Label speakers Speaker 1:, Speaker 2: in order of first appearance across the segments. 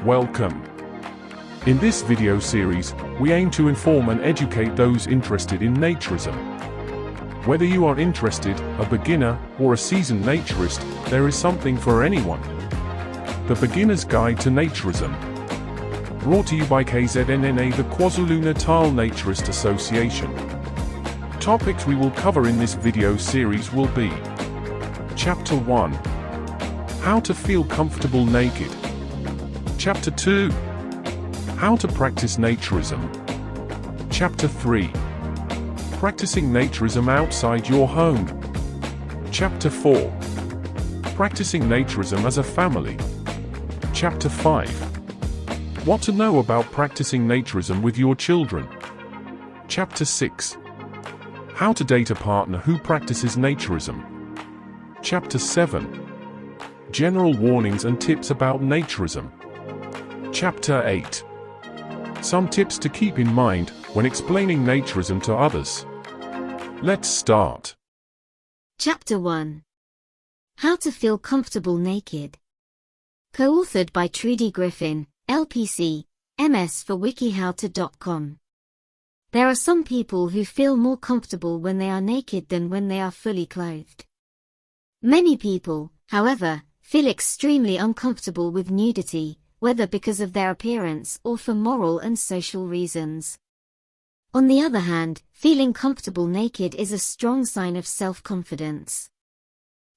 Speaker 1: Welcome. In this video series, we aim to inform and educate those interested in naturism. Whether you are interested, a beginner, or a seasoned naturist, there is something for anyone. The Beginner's Guide to Naturism. Brought to you by KZNNA, the Kwa-Zulu Natal Naturist Association. Topics we will cover in this video series will be: Chapter 1. How to feel comfortable naked. Chapter 2. How to practice naturism. Chapter 3. Practicing naturism outside your home. Chapter 4. Practicing naturism as a family. Chapter 5. What to know about practicing naturism with your children. Chapter 6. How to date a partner who practices naturism. Chapter 7. General warnings and tips about naturism. Chapter 8. Some tips to keep in mind when explaining naturism to others. Let's start.
Speaker 2: Chapter 1. How to feel comfortable naked. Co-authored by Trudy Griffin, LPC, MS for wikihowto.com. There are some people who feel more comfortable when they are naked than when they are fully clothed. Many people, however, feel extremely uncomfortable with nudity, whether because of their appearance or for moral and social reasons. On the other hand, feeling comfortable naked is a strong sign of self-confidence.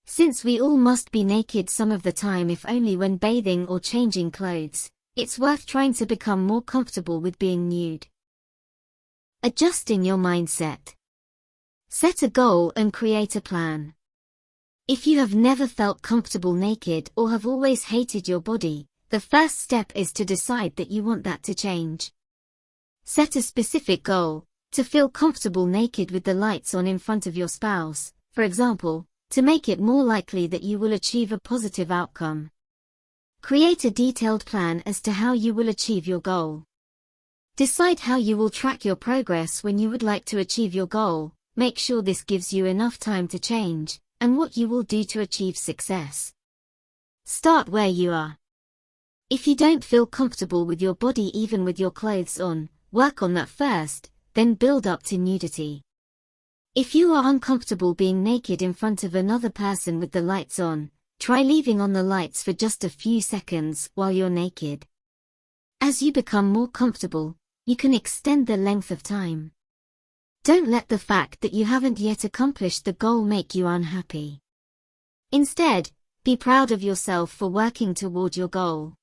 Speaker 2: Since we all must be naked some of the time, if only when bathing or changing clothes, it's worth trying to become more comfortable with being nude. Adjusting your mindset. Set a goal and create a plan. If you have never felt comfortable naked or have always hated your body, the first step is to decide that you want that to change. Set a specific goal: to feel comfortable naked with the lights on in front of your spouse, for example, to make it more likely that you will achieve a positive outcome. Create a detailed plan as to how you will achieve your goal. Decide how you will track your progress when you would like to achieve your goal. Make sure this gives you enough time to change, and what you will do to achieve success. Start where you are. If you don't feel comfortable with your body even with your clothes on, work on that first, then build up to nudity. If you are uncomfortable being naked in front of another person with the lights on, try leaving on the lights for just a few seconds while you're naked. As you become more comfortable, you can extend the length of time. Don't let the fact that you haven't yet accomplished the goal make you unhappy. Instead, be proud of yourself for working toward your goal.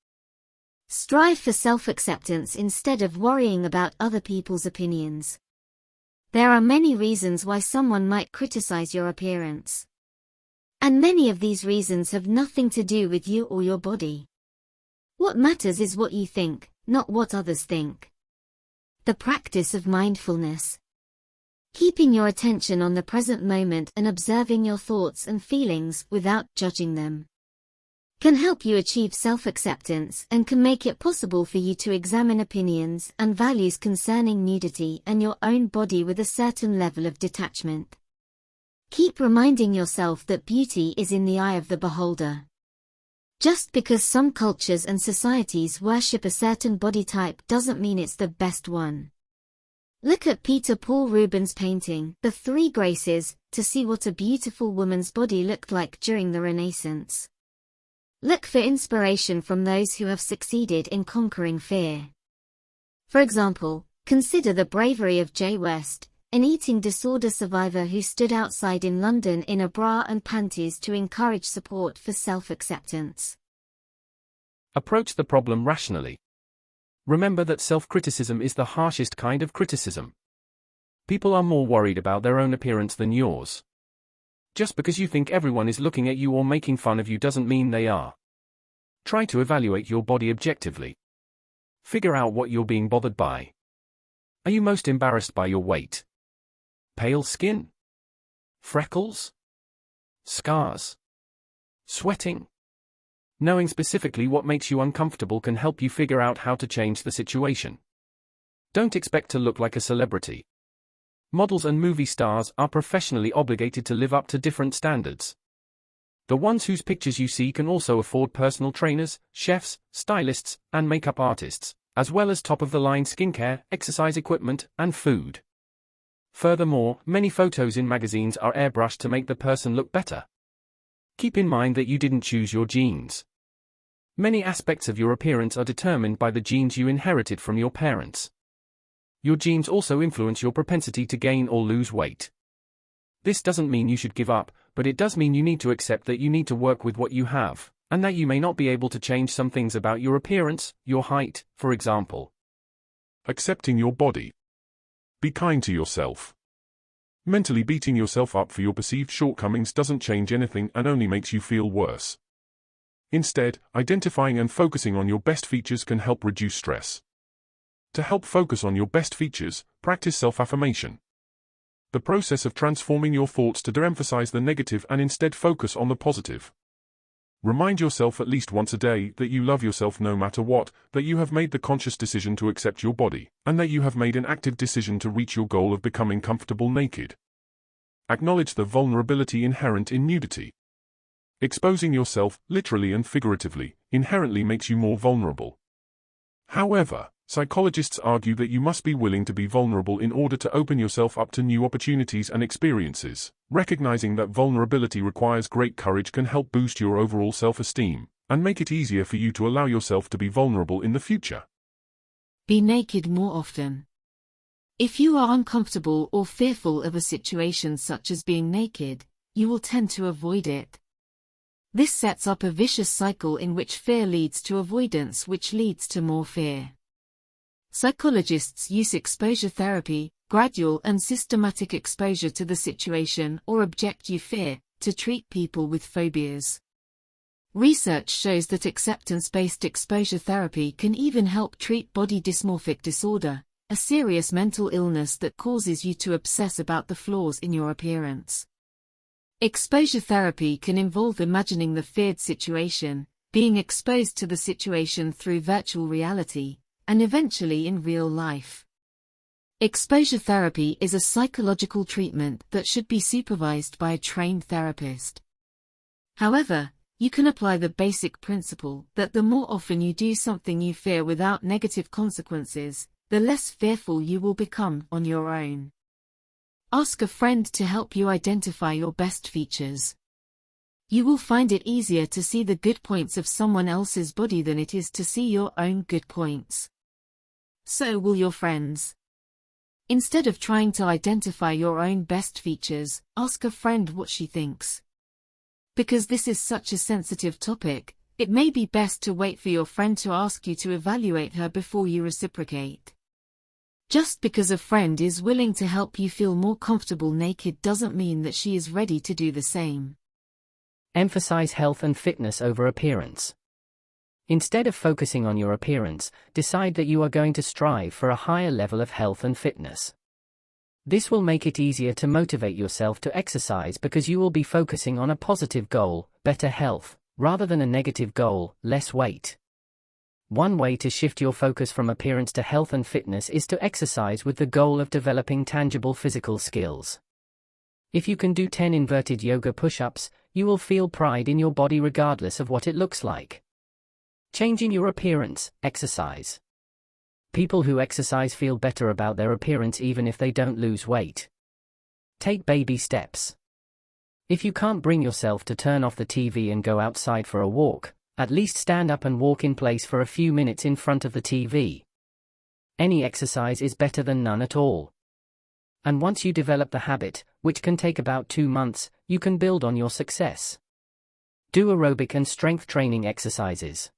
Speaker 2: Strive for self-acceptance instead of worrying about other people's opinions. There are many reasons why someone might criticize your appearance. And many of these reasons have nothing to do with you or your body. What matters is what you think, not what others think. The practice of mindfulness. Keeping your attention on the present moment and observing your thoughts and feelings without judging them can help you achieve self-acceptance and can make it possible for you to examine opinions and values concerning nudity and your own body with a certain level of detachment. Keep reminding yourself that beauty is in the eye of the beholder. Just because some cultures and societies worship a certain body type doesn't mean it's the best one. Look at Peter Paul Rubens' painting, The Three Graces, to see what a beautiful woman's body looked like during the Renaissance. Look for inspiration from those who have succeeded in conquering fear. For example, consider the bravery of Jay West, an eating disorder survivor who stood outside in London in a bra and panties to encourage support for self-acceptance.
Speaker 3: Approach the problem rationally. Remember that self-criticism is the harshest kind of criticism. People are more worried about their own appearance than yours. Just because you think everyone is looking at you or making fun of you doesn't mean they are. Try to evaluate your body objectively. Figure out what you're being bothered by. Are you most embarrassed by your weight? Pale skin? Freckles? Scars? Sweating? Knowing specifically what makes you uncomfortable can help you figure out how to change the situation. Don't expect to look like a celebrity. Models and movie stars are professionally obligated to live up to different standards. The ones whose pictures you see can also afford personal trainers, chefs, stylists, and makeup artists, as well as top-of-the-line skincare, exercise equipment, and food. Furthermore, many photos in magazines are airbrushed to make the person look better. Keep in mind that you didn't choose your genes. Many aspects of your appearance are determined by the genes you inherited from your parents. Your genes also influence your propensity to gain or lose weight. This doesn't mean you should give up, but it does mean you need to accept that you need to work with what you have, and that you may not be able to change some things about your appearance, your height, for example.
Speaker 1: Accepting your body. Be kind to yourself. Mentally beating yourself up for your perceived shortcomings doesn't change anything and only makes you feel worse. Instead, identifying and focusing on your best features can help reduce stress. To help focus on your best features, practice self-affirmation. The process of transforming your thoughts to de-emphasize the negative and instead focus on the positive. Remind yourself at least once a day that you love yourself no matter what, that you have made the conscious decision to accept your body, and that you have made an active decision to reach your goal of becoming comfortable naked. Acknowledge the vulnerability inherent in nudity. Exposing yourself, literally and figuratively, inherently makes you more vulnerable. However, psychologists argue that you must be willing to be vulnerable in order to open yourself up to new opportunities and experiences. Recognizing that vulnerability requires great courage can help boost your overall self-esteem, and make it easier for you to allow yourself to be vulnerable in the future.
Speaker 4: Be naked more often. If you are uncomfortable or fearful of a situation such as being naked, you will tend to avoid it. This sets up a vicious cycle in which fear leads to avoidance, which leads to more fear. Psychologists use exposure therapy, gradual and systematic exposure to the situation or object you fear, to treat people with phobias. Research shows that acceptance-based exposure therapy can even help treat body dysmorphic disorder, a serious mental illness that causes you to obsess about the flaws in your appearance. Exposure therapy can involve imagining the feared situation, being exposed to the situation through virtual reality, and eventually in real life. Exposure therapy is a psychological treatment that should be supervised by a trained therapist. However, you can apply the basic principle that the more often you do something you fear without negative consequences, the less fearful you will become on your own. Ask a friend to help you identify your best features. You will find it easier to see the good points of someone else's body than it is to see your own good points. So will your friends. Instead of trying to identify your own best features, ask a friend what she thinks. Because this is such a sensitive topic, it may be best to wait for your friend to ask you to evaluate her before you reciprocate. Just because a friend is willing to help you feel more comfortable naked doesn't mean that she is ready to do the same.
Speaker 3: Emphasize health and fitness over appearance. Instead of focusing on your appearance, decide that you are going to strive for a higher level of health and fitness. This will make it easier to motivate yourself to exercise because you will be focusing on a positive goal, better health, rather than a negative goal, less weight. One way to shift your focus from appearance to health and fitness is to exercise with the goal of developing tangible physical skills. If you can do 10 inverted yoga push-ups, you will feel pride in your body regardless of what it looks like. Changing your appearance, exercise. People who exercise feel better about their appearance even if they don't lose weight. Take baby steps. If you can't bring yourself to turn off the TV and go outside for a walk, at least stand up and walk in place for a few minutes in front of the TV. Any exercise is better than none at all. And once you develop the habit, which can take about 2 months, you can build on your success. Do aerobic and strength training exercises.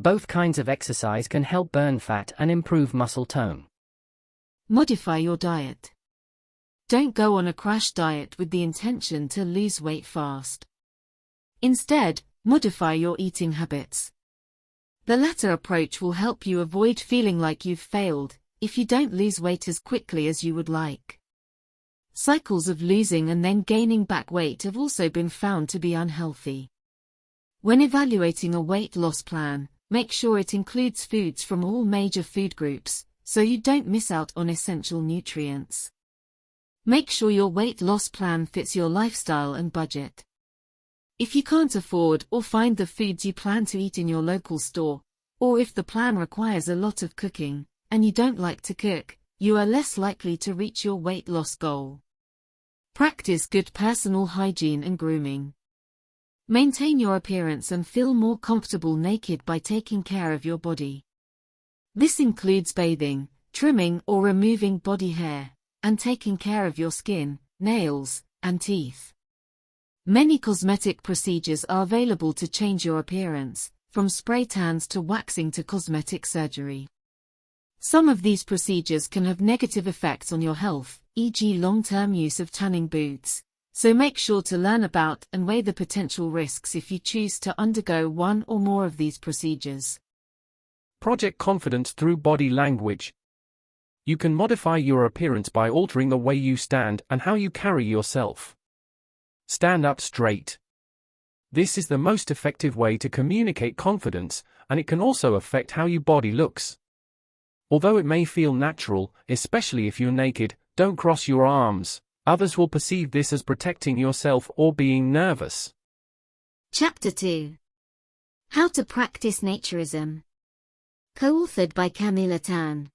Speaker 3: Both kinds of exercise can help burn fat and improve muscle tone.
Speaker 4: Modify your diet. Don't go on a crash diet with the intention to lose weight fast. Instead, modify your eating habits. The latter approach will help you avoid feeling like you've failed if you don't lose weight as quickly as you would like. Cycles of losing and then gaining back weight have also been found to be unhealthy. When evaluating a weight loss plan, make sure it includes foods from all major food groups, so you don't miss out on essential nutrients. Make sure your weight loss plan fits your lifestyle and budget. If you can't afford or find the foods you plan to eat in your local store, or if the plan requires a lot of cooking, and you don't like to cook, you are less likely to reach your weight loss goal. Practice good personal hygiene and grooming. Maintain your appearance and feel more comfortable naked by taking care of your body. This includes bathing, trimming or removing body hair, and taking care of your skin, nails, and teeth. Many cosmetic procedures are available to change your appearance, from spray tans to waxing to cosmetic surgery. Some of these procedures can have negative effects on your health, e.g. long-term use of tanning boots, so make sure to learn about and weigh the potential risks if you choose to undergo one or more of these procedures.
Speaker 3: Project confidence through body language. You can modify your appearance by altering the way you stand and how you carry yourself. Stand up straight. This is the most effective way to communicate confidence, and it can also affect how your body looks. Although it may feel natural, especially if you're naked, don't cross your arms. Others will perceive this as protecting yourself or being nervous.
Speaker 2: Chapter 2. How to Practice Naturism. Co-authored by Camilla Tan.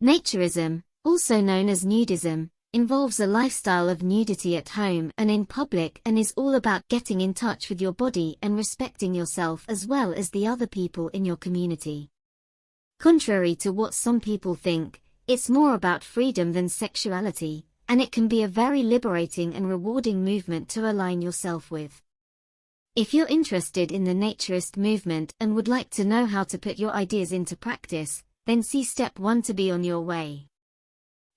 Speaker 2: Naturism, also known as nudism, involves a lifestyle of nudity at home and in public and is all about getting in touch with your body and respecting yourself as well as the other people in your community. Contrary to what some people think, it's more about freedom than sexuality, and it can be a very liberating and rewarding movement to align yourself with. If you're interested in the Naturist movement and would like to know how to put your ideas into practice, then see Step 1 to be on your way.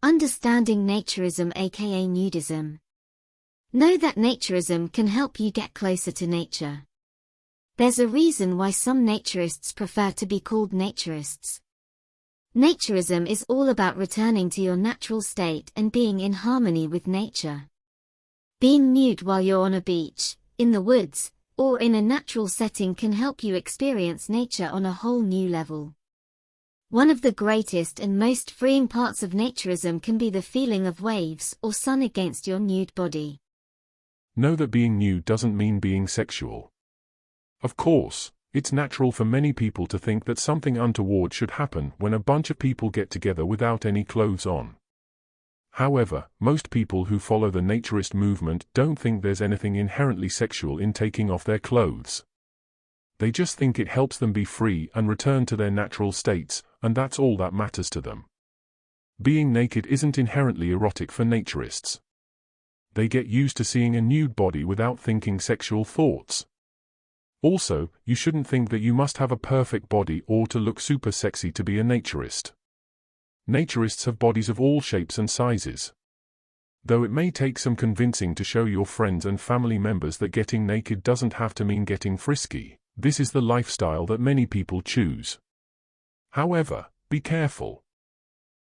Speaker 2: Understanding Naturism aka nudism. Know that Naturism can help you get closer to nature. There's a reason why some Naturists prefer to be called Naturists. Naturism is all about returning to your natural state and being in harmony with nature. Being nude while you're on a beach, in the woods, or in a natural setting can help you experience nature on a whole new level. One of the greatest and most freeing parts of Naturism can be the feeling of waves or sun against your nude body.
Speaker 1: Know that being nude doesn't mean being sexual. Of course, it's natural for many people to think that something untoward should happen when a bunch of people get together without any clothes on. However, most people who follow the Naturist movement don't think there's anything inherently sexual in taking off their clothes. They just think it helps them be free and return to their natural states, and that's all that matters to them. Being naked isn't inherently erotic for Naturists. They get used to seeing a nude body without thinking sexual thoughts. Also, you shouldn't think that you must have a perfect body or to look super sexy to be a Naturist. Naturists have bodies of all shapes and sizes. Though it may take some convincing to show your friends and family members that getting naked doesn't have to mean getting frisky, this is the lifestyle that many people choose. However, be careful.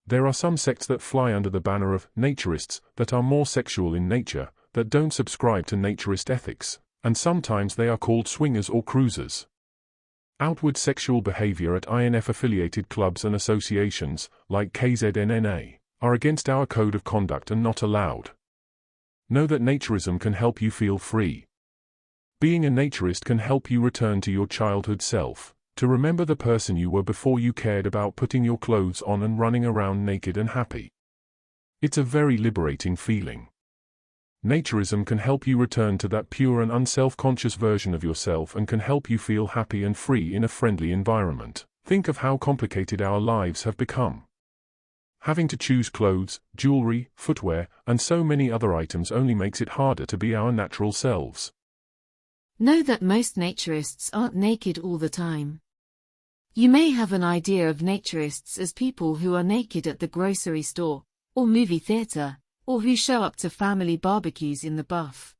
Speaker 1: There are some sects that fly under the banner of Naturists that are more sexual in nature, that don't subscribe to Naturist ethics, and sometimes they are called swingers or cruisers. Outward sexual behavior at INF-affiliated clubs and associations, like KZNNA, are against our code of conduct and not allowed. Know that Naturism can help you feel free. Being a Naturist can help you return to your childhood self, to remember the person you were before you cared about putting your clothes on and running around naked and happy. It's a very liberating feeling. Naturism can help you return to that pure and unself-conscious version of yourself and can help you feel happy and free in a friendly environment. Think of how complicated our lives have become. Having to choose clothes, jewelry, footwear, and so many other items only makes it harder to be our natural selves.
Speaker 4: Know that most Naturists aren't naked all the time. You may have an idea of Naturists as people who are naked at the grocery store, or movie theater, or who show up to family barbecues in the buff.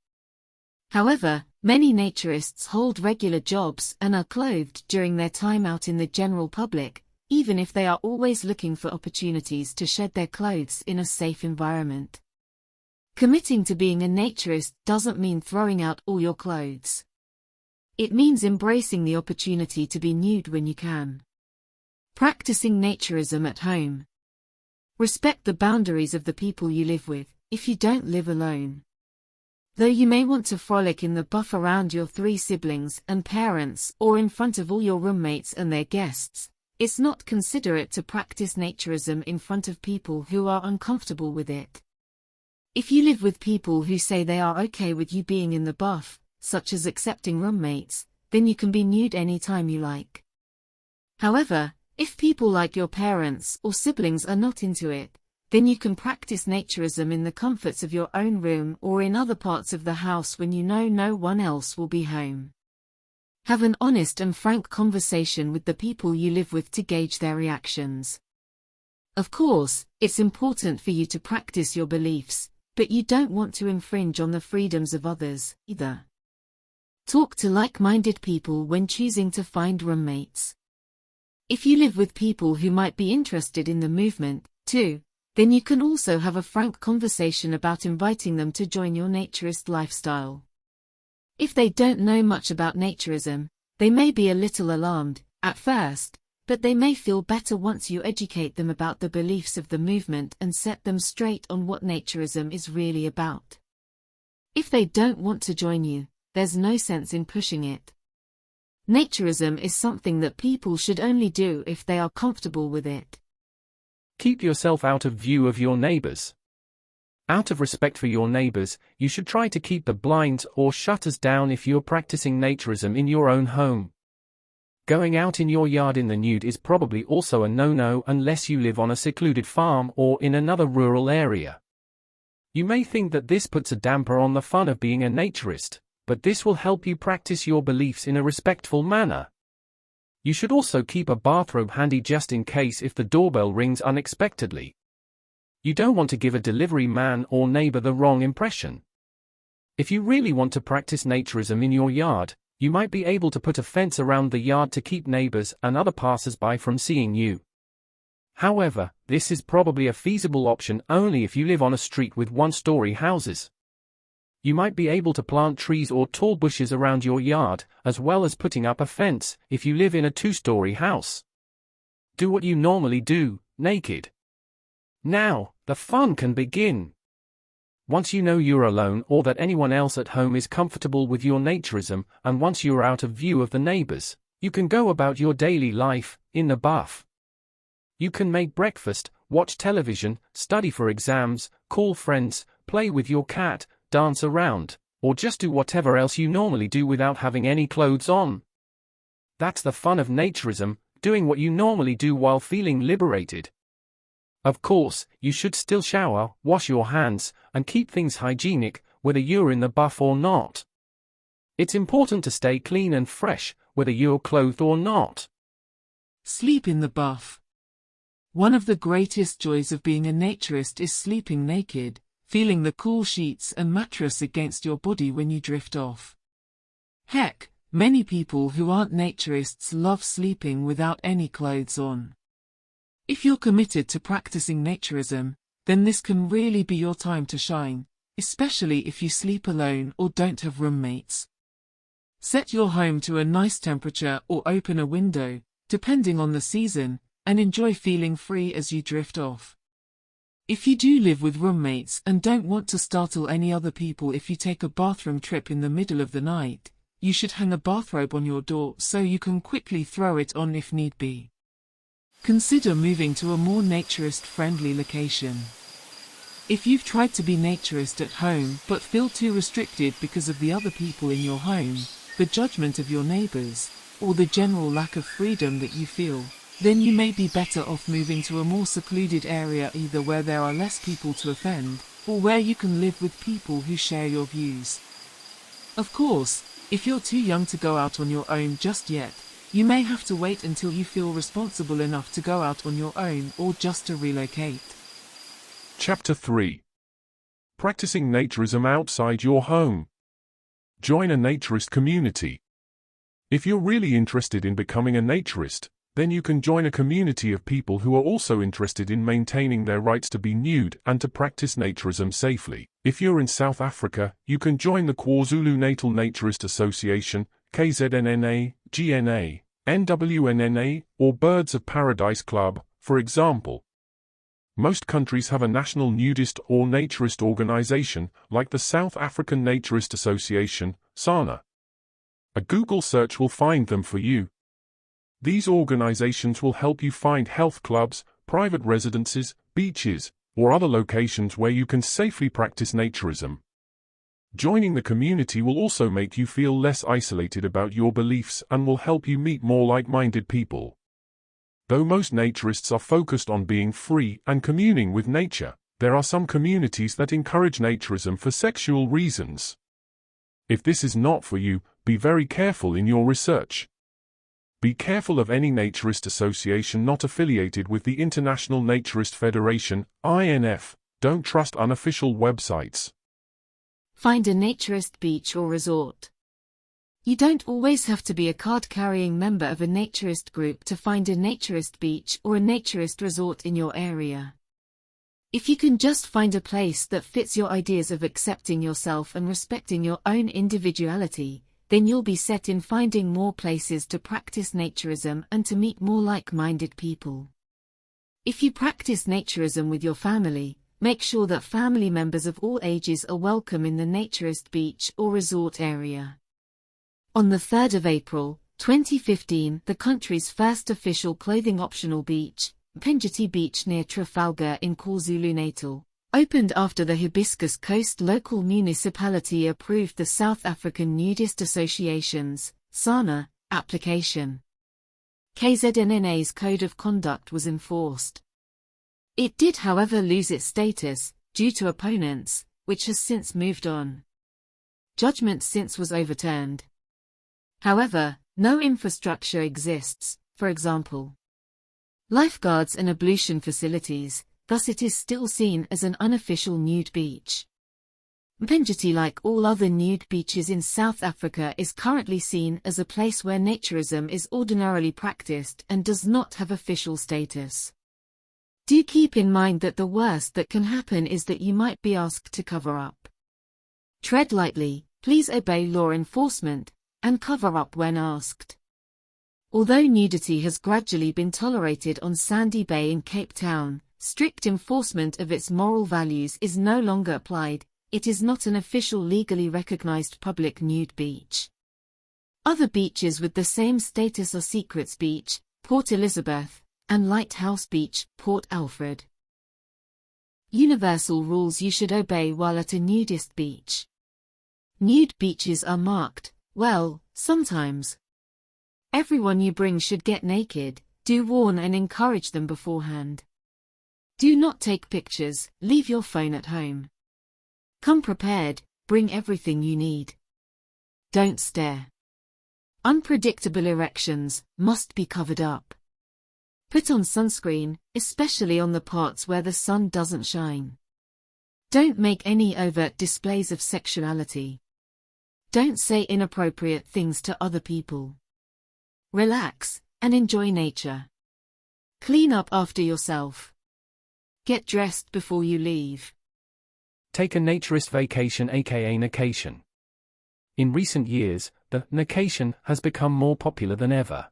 Speaker 4: However, many Naturists hold regular jobs and are clothed during their time out in the general public, even if they are always looking for opportunities to shed their clothes in a safe environment. Committing to being a Naturist doesn't mean throwing out all your clothes. It means embracing the opportunity to be nude when you can. Practicing Naturism at home. Respect the boundaries of the people you live with, if you don't live alone. Though you may want to frolic in the buff around your 3 siblings and parents or in front of all your roommates and their guests, it's not considerate to practice naturism in front of people who are uncomfortable with it. If you live with people who say they are okay with you being in the buff, such as accepting roommates, then you can be nude anytime you like. However, if people like your parents or siblings are not into it, then you can practice naturism in the comforts of your own room or in other parts of the house when you know no one else will be home. Have an honest and frank conversation with the people you live with to gauge their reactions. Of course, it's important for you to practice your beliefs, but you don't want to infringe on the freedoms of others, either. Talk to like-minded people when choosing to find roommates. If you live with people who might be interested in the movement, too, then you can also have a frank conversation about inviting them to join your naturist lifestyle. If they don't know much about naturism, they may be a little alarmed at first, but they may feel better once you educate them about the beliefs of the movement and set them straight on what naturism is really about. If they don't want to join you, there's no sense in pushing it. Naturism is something that people should only do if they are comfortable with it.
Speaker 3: Keep yourself out of view of your neighbors. Out of respect for your neighbors, you should try to keep the blinds or shutters down if you're practicing naturism in your own home. Going out in your yard in the nude is probably also a no-no unless you live on a secluded farm or in another rural area. You may think that this puts a damper on the fun of being a naturist, but this will help you practice your beliefs in a respectful manner. You should also keep a bathrobe handy just in case if the doorbell rings unexpectedly. You don't want to give a delivery man or neighbor the wrong impression. If you really want to practice naturism in your yard, you might be able to put a fence around the yard to keep neighbors and other passers-by from seeing you. However, this is probably a feasible option only if you live on a street with one-story houses. You might be able to plant trees or tall bushes around your yard, as well as putting up a fence, if you live in a 2-story house. Do what you normally do, naked. Now, the fun can begin. Once you know you're alone or that anyone else at home is comfortable with your naturism, and once you're out of view of the neighbors, you can go about your daily life, in the buff. You can make breakfast, watch television, study for exams, call friends, play with your cat, dance around, or just do whatever else you normally do without having any clothes on. That's the fun of naturism, doing what you normally do while feeling liberated. Of course, you should still shower, wash your hands, and keep things hygienic, whether you're in the buff or not. It's important to stay clean and fresh, whether you're clothed or not.
Speaker 5: Sleep in the buff. One of the greatest joys of being a naturist is sleeping naked, feeling the cool sheets and mattress against your body when you drift off. Heck, many people who aren't naturists love sleeping without any clothes on. If you're committed to practicing naturism, then this can really be your time to shine, especially if you sleep alone or don't have roommates. Set your home to a nice temperature or open a window, depending on the season, and enjoy feeling free as you drift off. If you do live with roommates and don't want to startle any other people if you take a bathroom trip in the middle of the night, you should hang a bathrobe on your door so you can quickly throw it on if need be. Consider moving to a more naturist-friendly location. If you've tried to be naturist at home but feel too restricted because of the other people in your home, the judgment of your neighbors, or the general lack of freedom that you feel, then you may be better off moving to a more secluded area, either where there are less people to offend, or where you can live with people who share your views. Of course, if you're too young to go out on your own just yet, you may have to wait until you feel responsible enough to go out on your own or just to relocate.
Speaker 1: Chapter 3. Practicing Naturism outside your home. Join a naturist community. If you're really interested in becoming a naturist, then you can join a community of people who are also interested in maintaining their rights to be nude and to practice naturism safely. If you're in South Africa, you can join the Kwa-Zulu Natal Naturist Association-KZNNA, GNA, NWNNA, or Birds of Paradise Club, for example. Most countries have a national nudist or naturist organization, like the South African Naturist Association, SANA. A Google search will find them for you. These organizations will help you find health clubs, private residences, beaches, or other locations where you can safely practice naturism. Joining the community will also make you feel less isolated about your beliefs and will help you meet more like-minded people. Though most naturists are focused on being free and communing with nature, there are some communities that encourage naturism for sexual reasons. If this is not for you, be very careful in your research. Be careful of any naturist association not affiliated with the International Naturist Federation, INF. Don't trust unofficial websites.
Speaker 4: Find a naturist beach or resort. You don't always have to be a card-carrying member of a naturist group to find a naturist beach or a naturist resort in your area. If you can just find a place that fits your ideas of accepting yourself and respecting your own individuality, then you'll be set in finding more places to practice naturism and to meet more like-minded people. If you practice naturism with your family, make sure that family members of all ages are welcome in the naturist beach or resort area. On the 3rd of April, 2015, the country's first official clothing-optional beach, Mpengeti Beach near Trafalgar in Kwa-Zulu, Natal, opened after the Hibiscus Coast local municipality approved the South African Nudist Association's, SANA, application. KZNNA's code of conduct was enforced. It did, however, lose its status, due to opponents, which has since moved on. Judgment since was overturned. However, no infrastructure exists, for example, lifeguards and ablution facilities, thus it is still seen as an unofficial nude beach. Mpengeti, like all other nude beaches in South Africa, is currently seen as a place where naturism is ordinarily practiced and does not have official status. Do keep in mind that the worst that can happen is that you might be asked to cover up. Tread lightly, please obey law enforcement, and cover up when asked. Although nudity has gradually been tolerated on Sandy Bay in Cape Town, strict enforcement of its moral values is no longer applied. It is not an official legally recognized public nude beach. Other beaches with the same status are Secrets Beach, Port Elizabeth, and Lighthouse Beach, Port Alfred. Universal rules you should obey while at a nudist beach. Nude beaches are marked, well, sometimes. Everyone you bring should get naked. Do warn and encourage them beforehand. Do not take pictures, leave your phone at home. Come prepared, bring everything you need. Don't stare. Unpredictable erections must be covered up. Put on sunscreen, especially on the parts where the sun doesn't shine. Don't make any overt displays of sexuality. Don't say inappropriate things to other people. Relax, and enjoy nature. Clean up after yourself. Get dressed before you leave.
Speaker 3: Take a naturist vacation, aka nacation. In recent years, the nacation has become more popular than ever.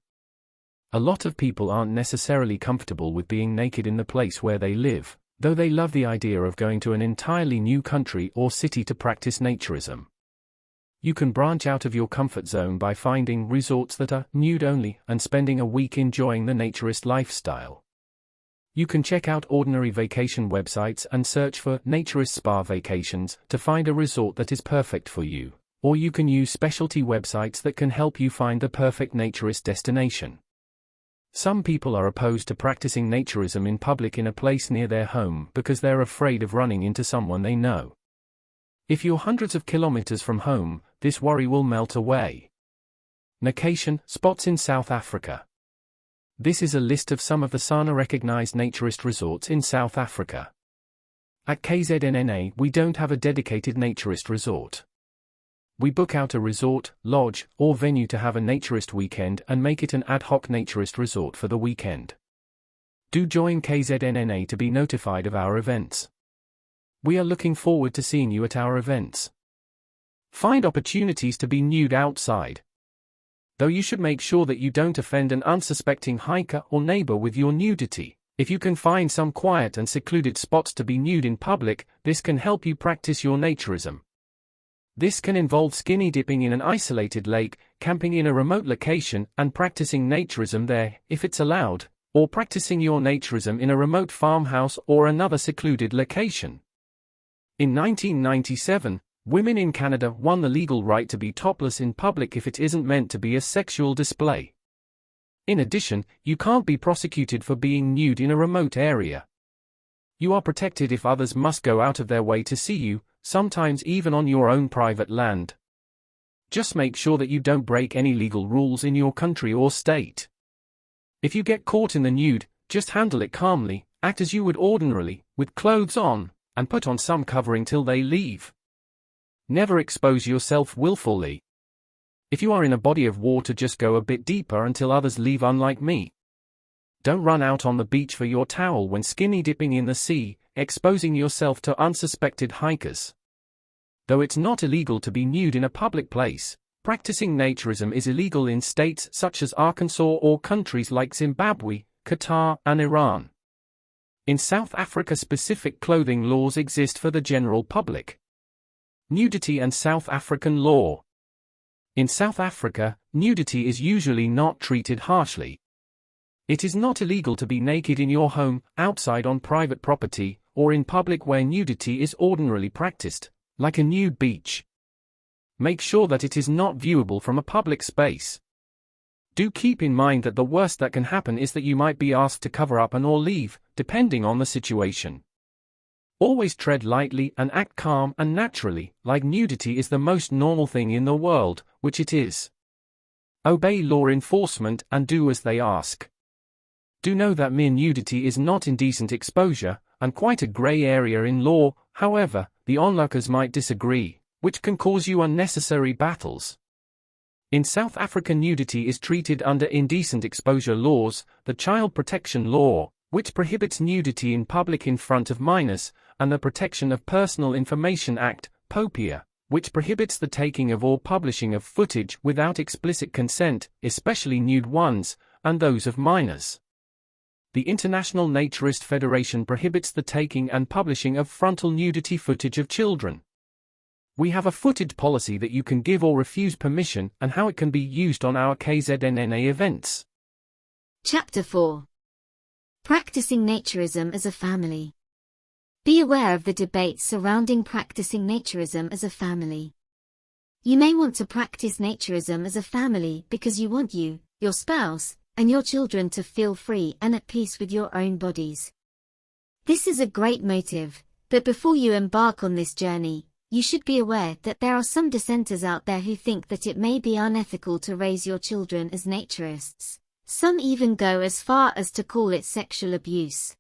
Speaker 3: A lot of people aren't necessarily comfortable with being naked in the place where they live, though they love the idea of going to an entirely new country or city to practice naturism. You can branch out of your comfort zone by finding resorts that are nude only and spending a week enjoying the naturist lifestyle. You can check out ordinary vacation websites and search for naturist spa vacations to find a resort that is perfect for you, or you can use specialty websites that can help you find the perfect naturist destination. Some people are opposed to practicing naturism in public in a place near their home because they're afraid of running into someone they know. If you're hundreds of kilometers from home, this worry will melt away. Nacation spots in South Africa. This is a list of some of the SANA-recognized naturist resorts in South Africa. At KZNNA, we don't have a dedicated naturist resort. We book out a resort, lodge, or venue to have a naturist weekend and make it an ad hoc naturist resort for the weekend. Do join KZNNA to be notified of our events. We are looking forward to seeing you at our events. Find opportunities to be nude outside. Though you should make sure that you don't offend an unsuspecting hiker or neighbor with your nudity. If you can find some quiet and secluded spots to be nude in public, this can help you practice your naturism. This can involve skinny dipping in an isolated lake, camping in a remote location, and practicing naturism there, if it's allowed, or practicing your naturism in a remote farmhouse or another secluded location. In 1997, women in Canada won the legal right to be topless in public if it isn't meant to be a sexual display. In addition, you can't be prosecuted for being nude in a remote area. You are protected if others must go out of their way to see you, sometimes even on your own private land. Just make sure that you don't break any legal rules in your country or state. If you get caught in the nude, just handle it calmly, act as you would ordinarily, with clothes on, and put on some covering till they leave. Never expose yourself willfully. If you are in a body of water, just go a bit deeper until others leave, unlike me. Don't run out on the beach for your towel when skinny dipping in the sea, exposing yourself to unsuspected hikers. Though it's not illegal to be nude in a public place, practicing naturism is illegal in states such as Arkansas or countries like Zimbabwe, Qatar, and Iran. In South Africa, specific clothing laws exist for the general public. Nudity and South African law. In South Africa, nudity is usually not treated harshly. It is not illegal to be naked in your home, outside on private property, or in public where nudity is ordinarily practiced, like a nude beach. Make sure that it is not viewable from a public space. Do keep in mind that the worst that can happen is that you might be asked to cover up and/or leave, depending on the situation. Always tread lightly and act calm and naturally, like nudity is the most normal thing in the world, which it is. Obey law enforcement and do as they ask. Do know that mere nudity is not indecent exposure, and quite a grey area in law. However, the onlookers might disagree, which can cause you unnecessary battles. In South Africa, nudity is treated under indecent exposure laws, the Child Protection Law, which prohibits nudity in public in front of minors, and the Protection of Personal Information Act, POPIA, which prohibits the taking of or publishing of footage without explicit consent, especially nude ones, and those of minors. The International Naturist Federation prohibits the taking and publishing of frontal nudity footage of children. We have a footage policy that you can give or refuse permission and how it can be used on our KZNNA events.
Speaker 2: Chapter 4. Practicing Naturism as a Family. Be aware of the debates surrounding practicing naturism as a family. You may want to practice naturism as a family because you want you, your spouse, and your children to feel free and at peace with your own bodies. This is a great motive, but before you embark on this journey, you should be aware that there are some dissenters out there who think that it may be unethical to raise your children as naturists. Some even go as far as to call it sexual abuse.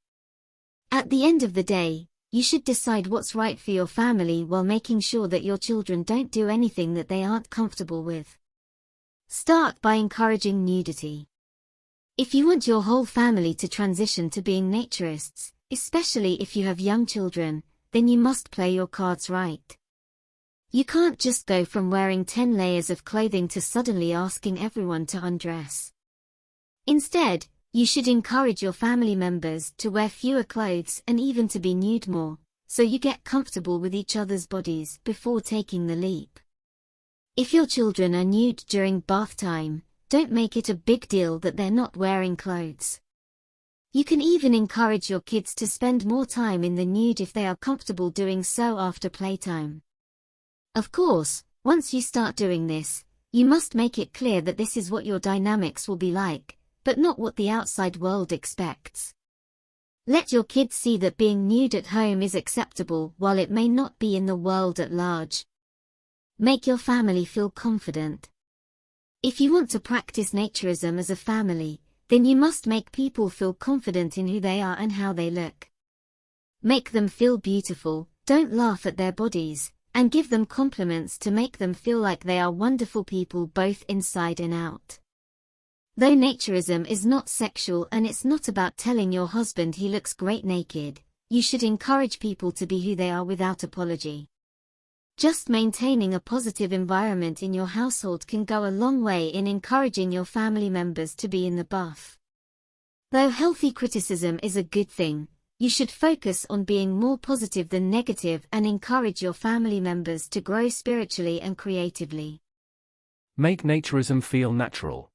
Speaker 2: At the end of the day, you should decide what's right for your family while making sure that your children don't do anything that they aren't comfortable with. Start by encouraging nudity. If you want your whole family to transition to being naturists, especially if you have young children, then you must play your cards right. You can't just go from wearing 10 layers of clothing to suddenly asking everyone to undress. Instead, you should encourage your family members to wear fewer clothes and even to be nude more, so you get comfortable with each other's bodies before taking the leap. If your children are nude during bath time, don't make it a big deal that they're not wearing clothes. You can even encourage your kids to spend more time in the nude if they are comfortable doing so after playtime. Of course, once you start doing this, you must make it clear that this is what your dynamics will be like, but not what the outside world expects. Let your kids see that being nude at home is acceptable while it may not be in the world at large. Make your family feel confident. If you want to practice naturism as a family, then you must make people feel confident in who they are and how they look. Make them feel beautiful, don't laugh at their bodies, and give them compliments to make them feel like they are wonderful people both inside and out. Though naturism is not sexual and it's not about telling your husband he looks great naked, you should encourage people to be who they are without apology. Just maintaining a positive environment in your household can go a long way in encouraging your family members to be in the buff. Though healthy criticism is a good thing, you should focus on being more positive than negative and encourage your family members to grow spiritually and creatively.
Speaker 3: Make naturism feel natural.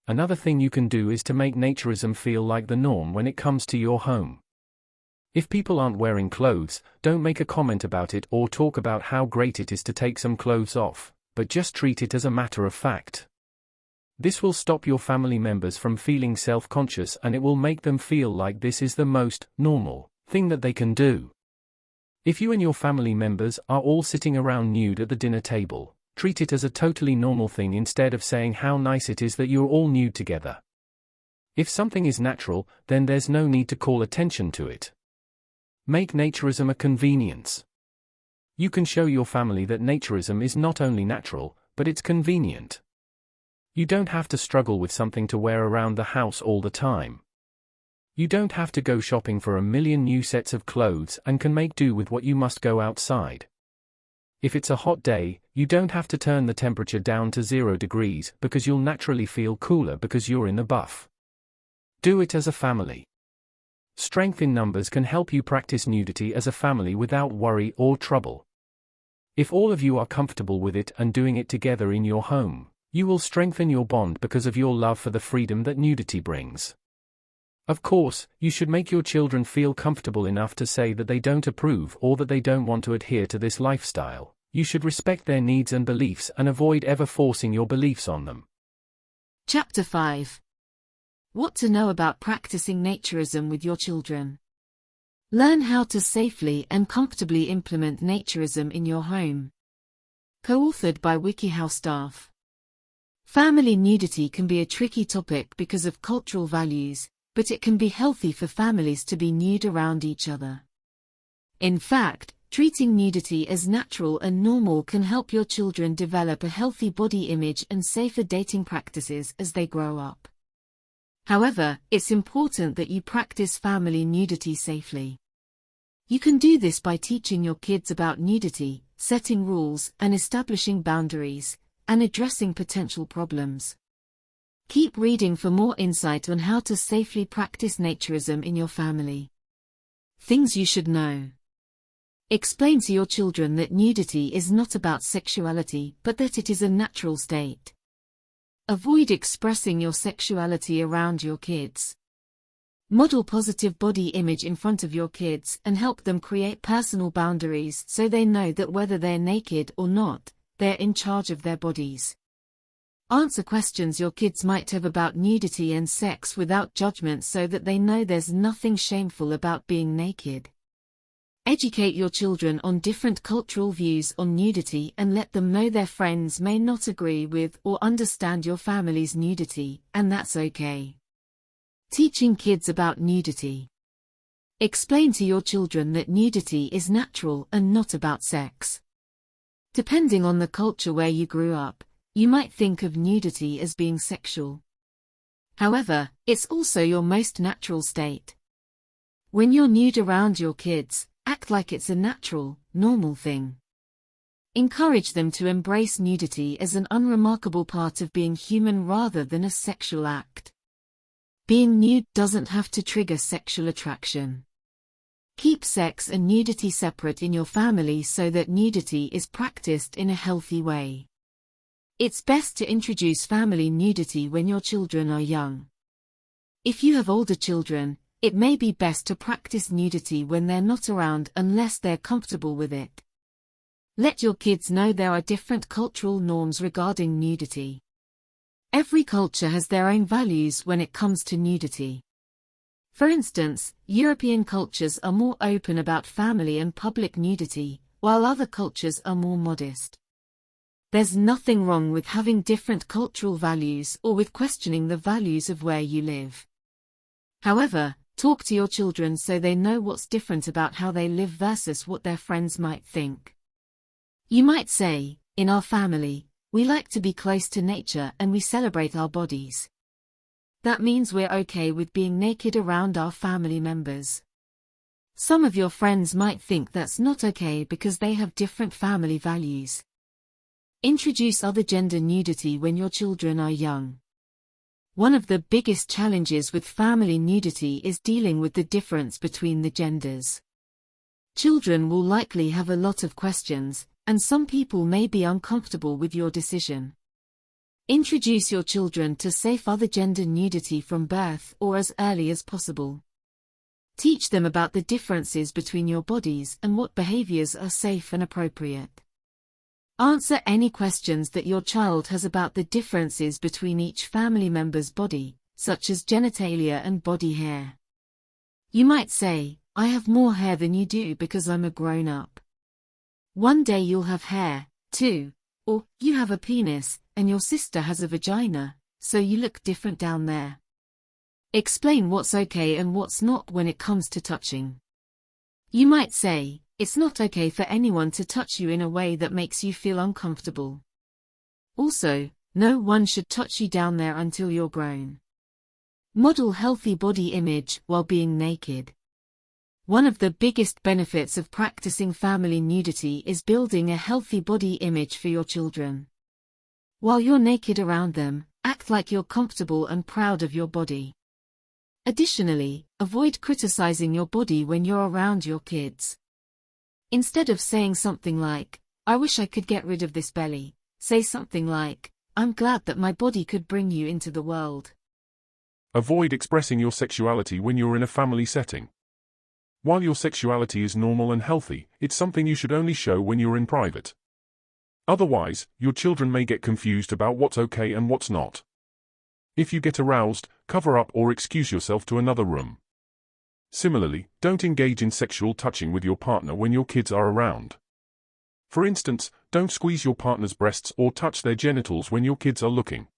Speaker 3: Another thing you can do is to make naturism feel like the norm when it comes to your home. If people aren't wearing clothes, don't make a comment about it or talk about how great it is to take some clothes off, but just treat it as a matter of fact. This will stop your family members from feeling self-conscious, and it will make them feel like this is the most normal thing that they can do. If you and your family members are all sitting around nude at the dinner table, treat it as a totally normal thing instead of saying how nice it is that you're all nude together. If something is natural, then there's no need to call attention to it. Make naturism a convenience. You can show your family that naturism is not only natural, but it's convenient. You don't have to struggle with something to wear around the house all the time. You don't have to go shopping for a million new sets of clothes and can make do with what you must go outside. If it's a hot day, you don't have to turn the temperature down to 0 degrees because you'll naturally feel cooler because you're in the buff. Do it as a family. Strength in numbers can help you practice nudity as a family without worry or trouble. If all of you are comfortable with it and doing it together in your home, you will strengthen your bond because of your love for the freedom that nudity brings. Of course, you should make your children feel comfortable enough to say that they don't approve or that they don't want to adhere to this lifestyle. You should respect their needs and beliefs and avoid ever forcing your beliefs on them.
Speaker 4: Chapter 5. What to know about practicing naturism with your children. Learn how to safely and comfortably implement naturism in your home. Co-authored by WikiHow staff. Family nudity can be a tricky topic because of cultural values, but it can be healthy for families to be nude around each other. In fact, treating nudity as natural and normal can help your children develop a healthy body image and safer dating practices as they grow up. However, it's important that you practice family nudity safely. You can do this by teaching your kids about nudity, setting rules, and establishing boundaries, and addressing potential problems. Keep reading for more insight on how to safely practice naturism in your family. Things you should know. Explain to your children that nudity is not about sexuality, but that it is a natural state. Avoid expressing your sexuality around your kids. Model positive body image in front of your kids and help them create personal boundaries so they know that whether they're naked or not, they're in charge of their bodies. Answer questions your kids might have about nudity and sex without judgment so that they know there's nothing shameful about being naked. Educate your children on different cultural views on nudity and let them know their friends may not agree with or understand your family's nudity, and that's okay. Teaching kids about nudity. Explain to your children that nudity is natural and not about sex. Depending on the culture where you grew up, you might think of nudity as being sexual. However, it's also your most natural state. When you're nude around your kids, act like it's a natural, normal thing. Encourage them to embrace nudity as an unremarkable part of being human rather than a sexual act. Being nude doesn't have to trigger sexual attraction. Keep sex and nudity separate in your family so that nudity is practiced in a healthy way. It's best to introduce family nudity when your children are young. If you have older children, it may be best to practice nudity when they're not around unless they're comfortable with it. Let your kids know there are different cultural norms regarding nudity. Every culture has their own values when it comes to nudity. For instance, European cultures are more open about family and public nudity, while other cultures are more modest. There's nothing wrong with having different cultural values or with questioning the values of where you live. However, talk to your children so they know what's different about how they live versus what their friends might think. You might say, in our family, we like to be close to nature and we celebrate our bodies. That means we're okay with being naked around our family members. Some of your friends might think that's not okay because they have different family values. Introduce other gender nudity when your children are young. One of the biggest challenges with family nudity is dealing with the difference between the genders. Children will likely have a lot of questions, and some people may be uncomfortable with your decision. Introduce your children to safe other gender nudity from birth or as early as possible. Teach them about the differences between your bodies and what behaviors are safe and appropriate. Answer any questions that your child has about the differences between each family member's body, such as genitalia and body hair. You might say, "I have more hair than you do because I'm a grown-up." One day you'll have hair, too, or you have a penis, and your sister has a vagina, so you look different down there. Explain what's okay and what's not when it comes to touching. You might say, "It's not okay for anyone to touch you in a way that makes you feel uncomfortable." Also, no one should touch you down there until you're grown. Model healthy body image while being naked. One of the biggest benefits of practicing family nudity is building a healthy body image for your children. While you're naked around them, act like you're comfortable and proud of your body. Additionally, avoid criticizing your body when you're around your kids. Instead of saying something like, "I wish I could get rid of this belly," say something like, "I'm glad that my body could bring you into the world."
Speaker 1: Avoid expressing your sexuality when you're in a family setting. While your sexuality is normal and healthy, it's something you should only show when you're in private. Otherwise, your children may get confused about what's okay and what's not. If you get aroused, cover up or excuse yourself to another room. Similarly, don't engage in sexual touching with your partner when your kids are around. For instance, don't squeeze your partner's breasts or touch their genitals when your kids are looking.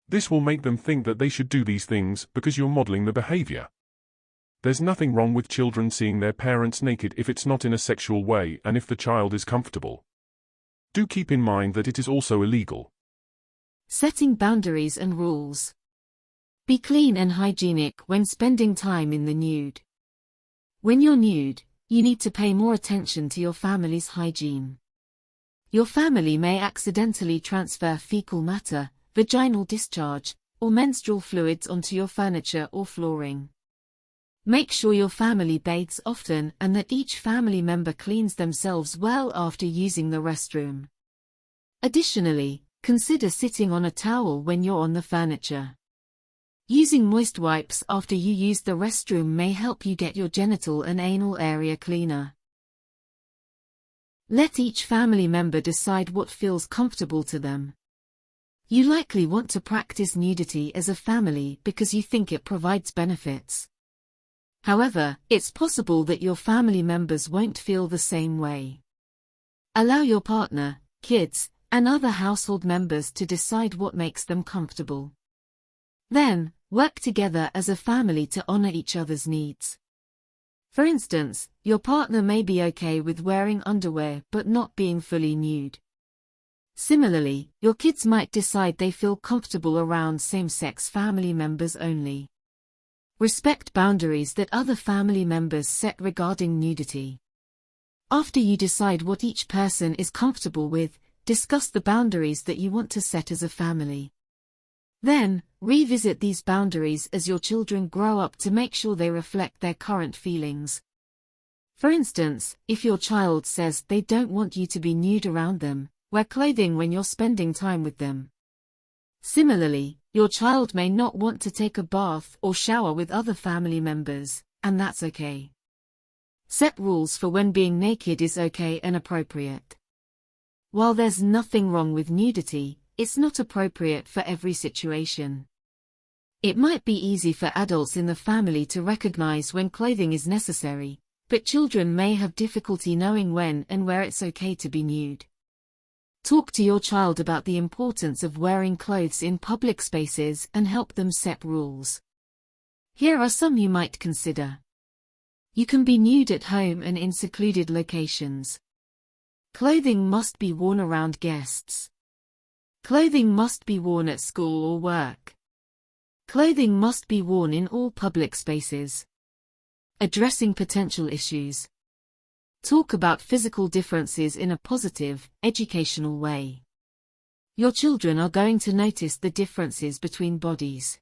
Speaker 1: This will make them think that they should do these things because you're modeling the behavior. There's nothing wrong with children seeing their parents naked if it's not in a sexual way and if the child is comfortable. Do keep in mind that it is also illegal.
Speaker 4: Setting boundaries and rules. Be clean and hygienic when spending time in the nude. When you're nude, you need to pay more attention to your family's hygiene. Your family may accidentally transfer fecal matter, vaginal discharge, or menstrual fluids onto your furniture or flooring. Make sure your family bathes often and that each family member cleans themselves well after using the restroom. Additionally, consider sitting on a towel when you're on the furniture. Using moist wipes after you use the restroom may help you get your genital and anal area cleaner. Let each family member decide what feels comfortable to them. You likely want to practice nudity as a family because you think it provides benefits. However, it's possible that your family members won't feel the same way. Allow your partner, kids, and other household members to decide what makes them comfortable. Then, work together as a family to honor each other's needs. For instance, your partner may be okay with wearing underwear but not being fully nude. Similarly, your kids might decide they feel comfortable around same-sex family members only. Respect boundaries that other family members set regarding nudity. After you decide what each person is comfortable with, discuss the boundaries that you want to set as a family. Then, revisit these boundaries as your children grow up to make sure they reflect their current feelings. For instance, if your child says they don't want you to be nude around them, wear clothing when you're spending time with them. Similarly, your child may not want to take a bath or shower with other family members, and that's okay. Set rules for when being naked is okay and appropriate. While there's nothing wrong with nudity, it's not appropriate for every situation. It might be easy for adults in the family to recognize when clothing is necessary, but children may have difficulty knowing when and where it's okay to be nude. Talk to your child about the importance of wearing clothes in public spaces and help them set rules. Here are some you might consider. You can be nude at home and in secluded locations. Clothing must be worn around guests. Clothing must be worn at school or work. Clothing must be worn in all public spaces. Addressing potential issues. Talk about physical differences in a positive, educational way. Your children are going to notice the differences between bodies.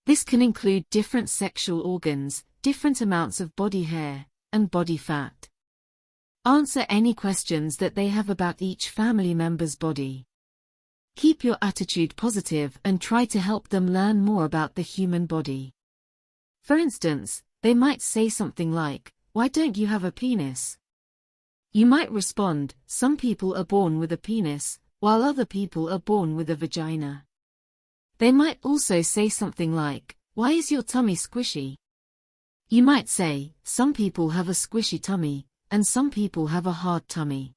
Speaker 4: This can include different sexual organs, different amounts of body hair, and body fat. Answer any questions that they have about each family member's body. Keep your attitude positive and try to help them learn more about the human body. For instance, they might say something like, "Why don't you have a penis?" You might respond, "Some people are born with a penis, while other people are born with a vagina." They might also say something like, "Why is your tummy squishy?" You might say, "Some people have a squishy tummy, and some people have a hard tummy."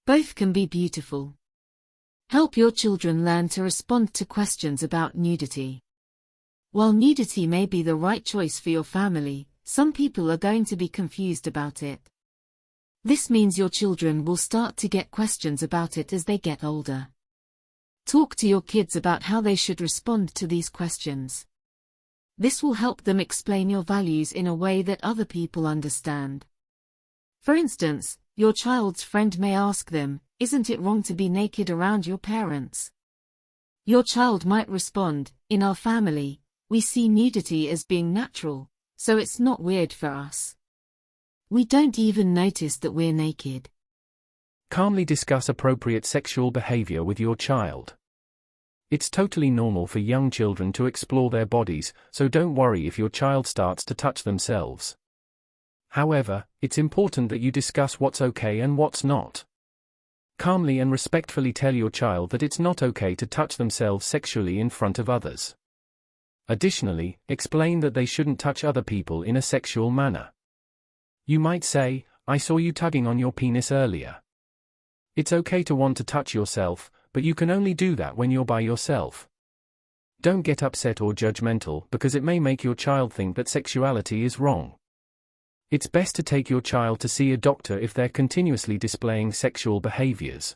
Speaker 4: Both can be beautiful. Help your children learn to respond to questions about nudity. While nudity may be the right choice for your family, some people are going to be confused about it. This means your children will start to get questions about it as they get older. Talk to your kids about how they should respond to these questions. This will help them explain your values in a way that other people understand. For instance, your child's friend may ask them, "Isn't it wrong to be naked around your parents?" Your child might respond, "In our family, we see nudity as being natural, so it's not weird for us. We don't even notice that we're naked."
Speaker 3: Calmly discuss appropriate sexual behavior with your child. It's totally normal for young children to explore their bodies, so don't worry if your child starts to touch themselves. However, it's important that you discuss what's okay and what's not. Calmly and respectfully tell your child that it's not okay to touch themselves sexually in front of others. Additionally, explain that they shouldn't touch other people in a sexual manner. You might say, "I saw you tugging on your penis earlier. It's okay to want to touch yourself, but you can only do that when you're by yourself." Don't get upset or judgmental because it may make your child think that sexuality is wrong. It's best to take your child to see a doctor if they're continuously displaying sexual behaviors.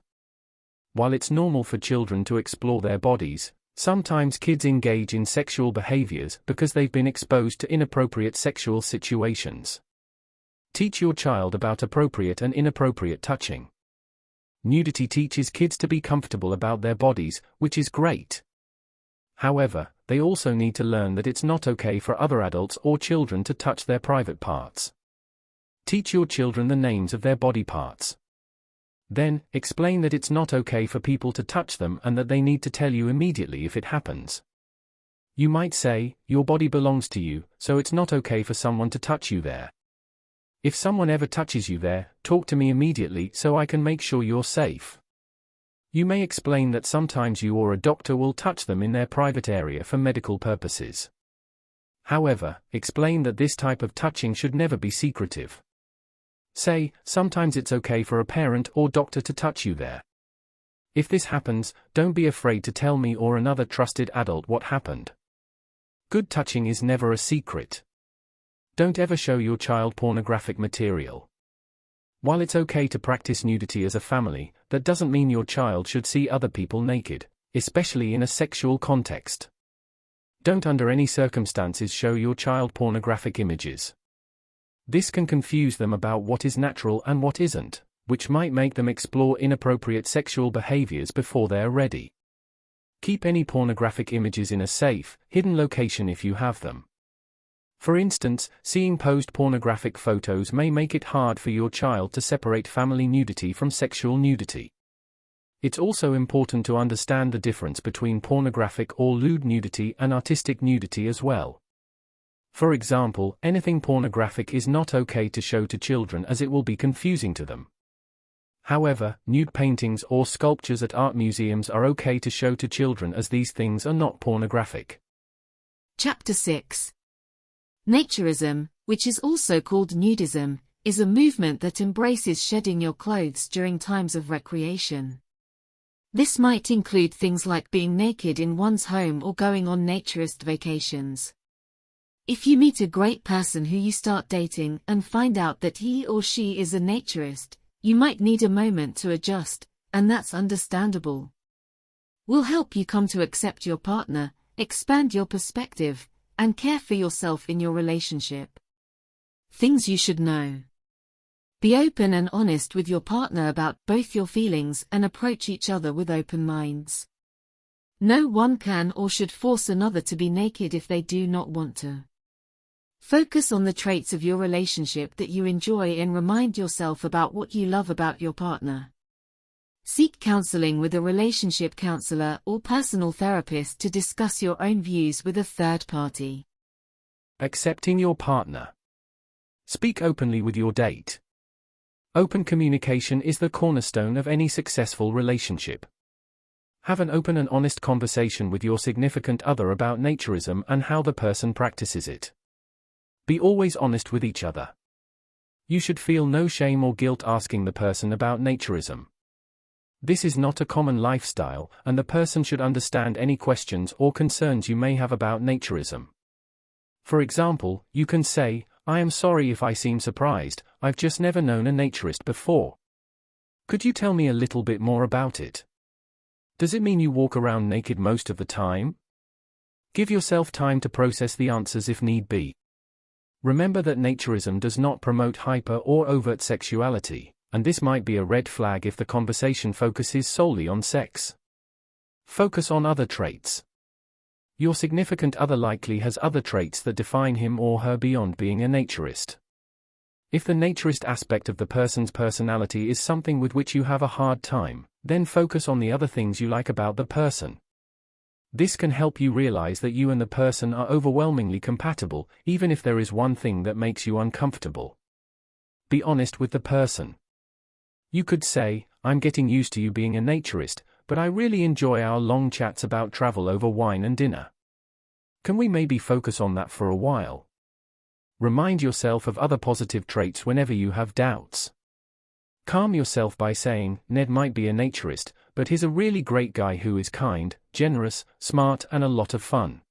Speaker 3: While it's normal for children to explore their bodies, sometimes kids engage in sexual behaviors because they've been exposed to inappropriate sexual situations. Teach your child about appropriate and inappropriate touching. Nudity teaches kids to be comfortable about their bodies, which is great. However, they also need to learn that it's not okay for other adults or children to touch their private parts. Teach your children the names of their body parts. Then, explain that it's not okay for people to touch them and that they need to tell you immediately if it happens. You might say, "Your body belongs to you, so it's not okay for someone to touch you there. If someone ever touches you there, talk to me immediately so I can make sure you're safe." You may explain that sometimes you or a doctor will touch them in their private area for medical purposes. However, explain that this type of touching should never be secretive. Say, "Sometimes it's okay for a parent or doctor to touch you there. If this happens, don't be afraid to tell me or another trusted adult what happened." Good touching is never a secret. Don't ever show your child pornographic material. While it's okay to practice nudity as a family, that doesn't mean your child should see other people naked, especially in a sexual context. Don't under any circumstances show your child pornographic images. This can confuse them about what is natural and what isn't, which might make them explore inappropriate sexual behaviors before they are ready. Keep any pornographic images in a safe, hidden location if you have them. For instance, seeing posed pornographic photos may make it hard for your child to separate family nudity from sexual nudity. It's also important to understand the difference between pornographic or lewd nudity and artistic nudity as well. For example, anything pornographic is not okay to show to children as it will be confusing to them. However, nude paintings or sculptures at art museums are okay to show to children as these things are not pornographic.
Speaker 4: Chapter 6. Naturism, which is also called nudism, is a movement that embraces shedding your clothes during times of recreation. This might include things like being naked in one's home or going on naturist vacations. If you meet a great person who you start dating and find out that he or she is a naturist, you might need a moment to adjust, and that's understandable. We'll help you come to accept your partner, expand your perspective, and care for yourself in your relationship. Things you should know. Be open and honest with your partner about both your feelings and approach each other with open minds. No one can or should force another to be naked if they do not want to. Focus on the traits of your relationship that you enjoy and remind yourself about what you love about your partner. Seek counseling with a relationship counselor or personal therapist to discuss your own views with a third party.
Speaker 3: Accepting your partner. Speak openly with your date. Open communication is the cornerstone of any successful relationship. Have an open and honest conversation with your significant other about naturism and how the person practices it. Be always honest with each other. You should feel no shame or guilt asking the person about naturism. This is not a common lifestyle, and the person should understand any questions or concerns you may have about naturism. For example, you can say, "I am sorry if I seem surprised, I've just never known a naturist before. Could you tell me a little bit more about it? Does it mean you walk around naked most of the time?" Give yourself time to process the answers if need be. Remember that naturism does not promote hyper or overt sexuality, and this might be a red flag if the conversation focuses solely on sex. Focus on other traits. Your significant other likely has other traits that define him or her beyond being a naturist. If the naturist aspect of the person's personality is something with which you have a hard time, then focus on the other things you like about the person. This can help you realize that you and the person are overwhelmingly compatible, even if there is one thing that makes you uncomfortable. Be honest with the person. You could say, "I'm getting used to you being a naturist, but I really enjoy our long chats about travel over wine and dinner. Can we maybe focus on that for a while?" Remind yourself of other positive traits whenever you have doubts. Calm yourself by saying, "Ned might be a naturist, but he's a really great guy who is kind, generous, smart and a lot of fun."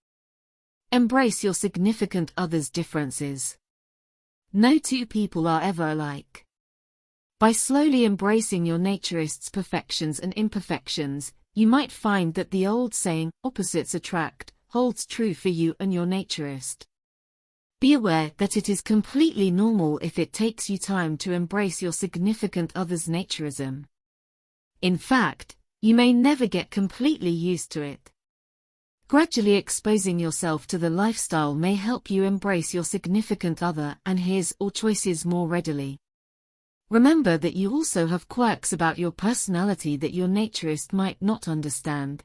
Speaker 4: Embrace your significant other's differences. No two people are ever alike. By slowly embracing your naturist's perfections and imperfections, you might find that the old saying, "opposites attract," holds true for you and your naturist. Be aware that it is completely normal if it takes you time to embrace your significant other's naturism. In fact, you may never get completely used to it. Gradually exposing yourself to the lifestyle may help you embrace your significant other and his or choices more readily. Remember that you also have quirks about your personality that your naturist might not understand.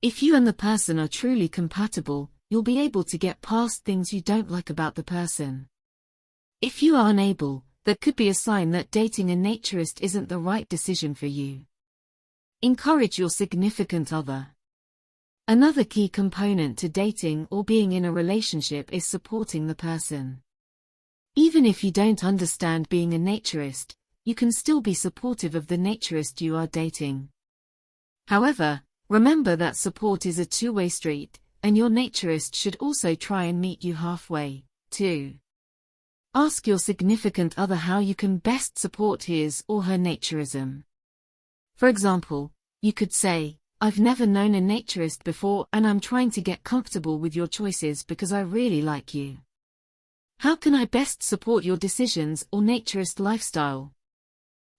Speaker 4: If you and the person are truly compatible, you'll be able to get past things you don't like about the person. If you are unable, that could be a sign that dating a naturist isn't the right decision for you. Encourage your significant other. Another key component to dating or being in a relationship is supporting the person. Even if you don't understand being a naturist, you can still be supportive of the naturist you are dating. However, remember that support is a two-way street, and your naturist should also try and meet you halfway, too. Ask your significant other how you can best support his or her naturism. For example, you could say, "I've never known a naturist before and I'm trying to get comfortable with your choices because I really like you. How can I best support your decisions or naturist lifestyle?"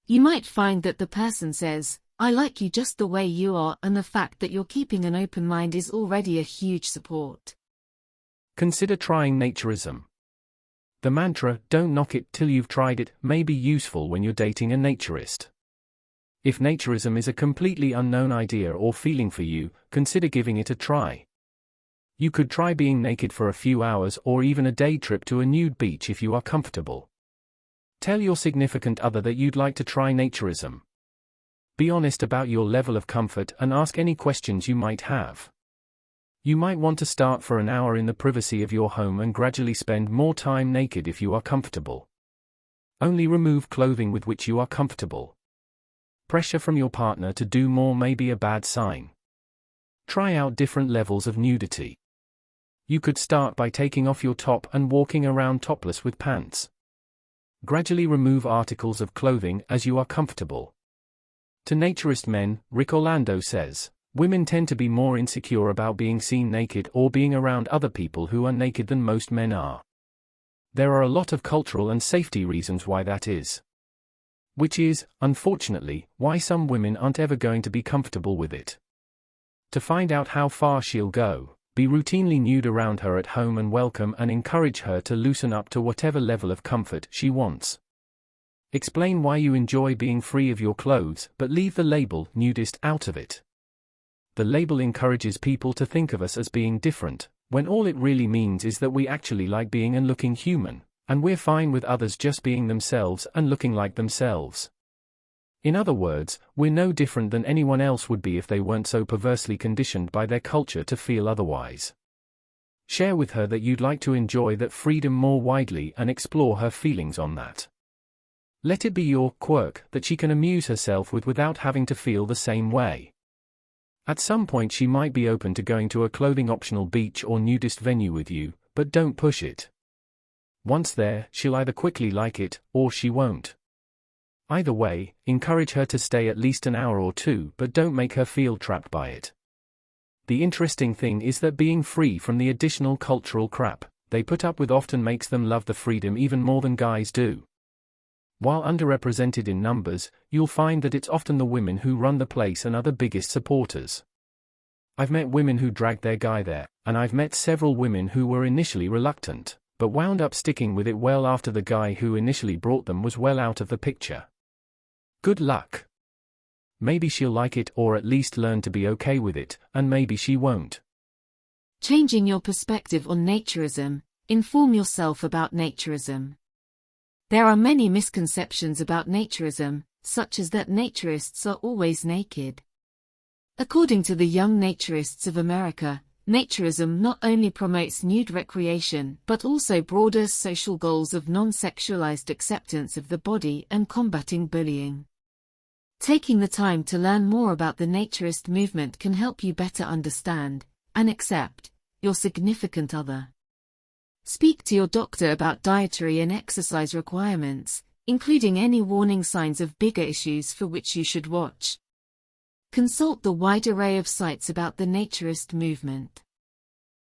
Speaker 4: You might find that the person says, "I like you just the way you are," and the fact that you're keeping an open mind is already a huge support.
Speaker 3: Consider trying naturism. The mantra, "Don't knock it till you've tried it," may be useful when you're dating a naturist. If naturism is a completely unknown idea or feeling for you, consider giving it a try. You could try being naked for a few hours or even a day trip to a nude beach if you are comfortable. Tell your significant other that you'd like to try naturism. Be honest about your level of comfort and ask any questions you might have. You might want to start for an hour in the privacy of your home and gradually spend more time naked if you are comfortable. Only remove clothing with which you are comfortable. Pressure from your partner to do more may be a bad sign. Try out different levels of nudity. You could start by taking off your top and walking around topless with pants. Gradually remove articles of clothing as you are comfortable. To naturist men, Rick Orlando says, "Women tend to be more insecure about being seen naked or being around other people who are naked than most men are. There are a lot of cultural and safety reasons why that is. Which is, unfortunately, why some women aren't ever going to be comfortable with it. To find out how far she'll go, be routinely nude around her at home and welcome and encourage her to loosen up to whatever level of comfort she wants. Explain why you enjoy being free of your clothes but leave the label nudist out of it. The label encourages people to think of us as being different, when all it really means is that we actually like being and looking human, and we're fine with others just being themselves and looking like themselves. In other words, we're no different than anyone else would be if they weren't so perversely conditioned by their culture to feel otherwise. Share with her that you'd like to enjoy that freedom more widely and explore her feelings on that. Let it be your quirk that she can amuse herself with without having to feel the same way. At some point she might be open to going to a clothing-optional beach or nudist venue with you, but don't push it. Once there, she'll either quickly like it, or she won't. Either way, encourage her to stay at least an hour or two, but don't make her feel trapped by it. The interesting thing is that being free from the additional cultural crap they put up with often makes them love the freedom even more than guys do. While underrepresented in numbers, you'll find that it's often the women who run the place and are the biggest supporters. I've met women who dragged their guy there, and I've met several women who were initially reluctant, but wound up sticking with it well after the guy who initially brought them was well out of the picture. Good luck. Maybe she'll like it or at least learn to be okay with it, and maybe she won't.
Speaker 4: Changing your perspective on naturism. Inform yourself about naturism. There are many misconceptions about naturism, such as that naturists are always naked. According to the Young Naturists of America, naturism not only promotes nude recreation but also broader social goals of non-sexualized acceptance of the body and combating bullying. Taking the time to learn more about the naturist movement can help you better understand and accept your significant other. Speak to your doctor about dietary and exercise requirements, including any warning signs of bigger issues for which you should watch. Consult the wide array of sites about the naturist movement.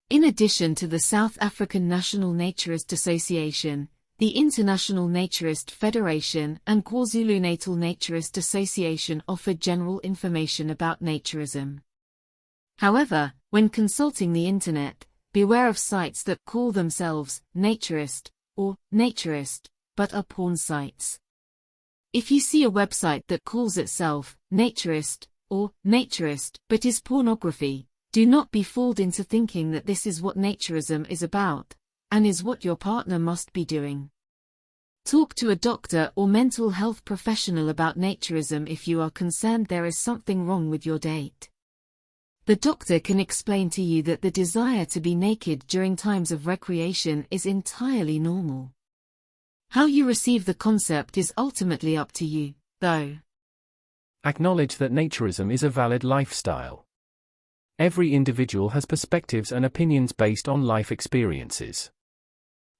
Speaker 4: In addition to the South African National Naturist Association, the International Naturist Federation and Kwa-Zulu Natal Naturist Association offer general information about naturism. However, when consulting the internet, beware of sites that call themselves Naturist or Naturist, but are porn sites. If you see a website that calls itself Naturist or Naturist but is pornography, do not be fooled into thinking that this is what naturism is about, and is what your partner must be doing. Talk to a doctor or mental health professional about naturism if you are concerned there is something wrong with your date. The doctor can explain to you that the desire to be naked during times of recreation is entirely normal. How you receive the concept is ultimately up to you, though.
Speaker 3: Acknowledge that naturism is a valid lifestyle. Every individual has perspectives and opinions based on life experiences.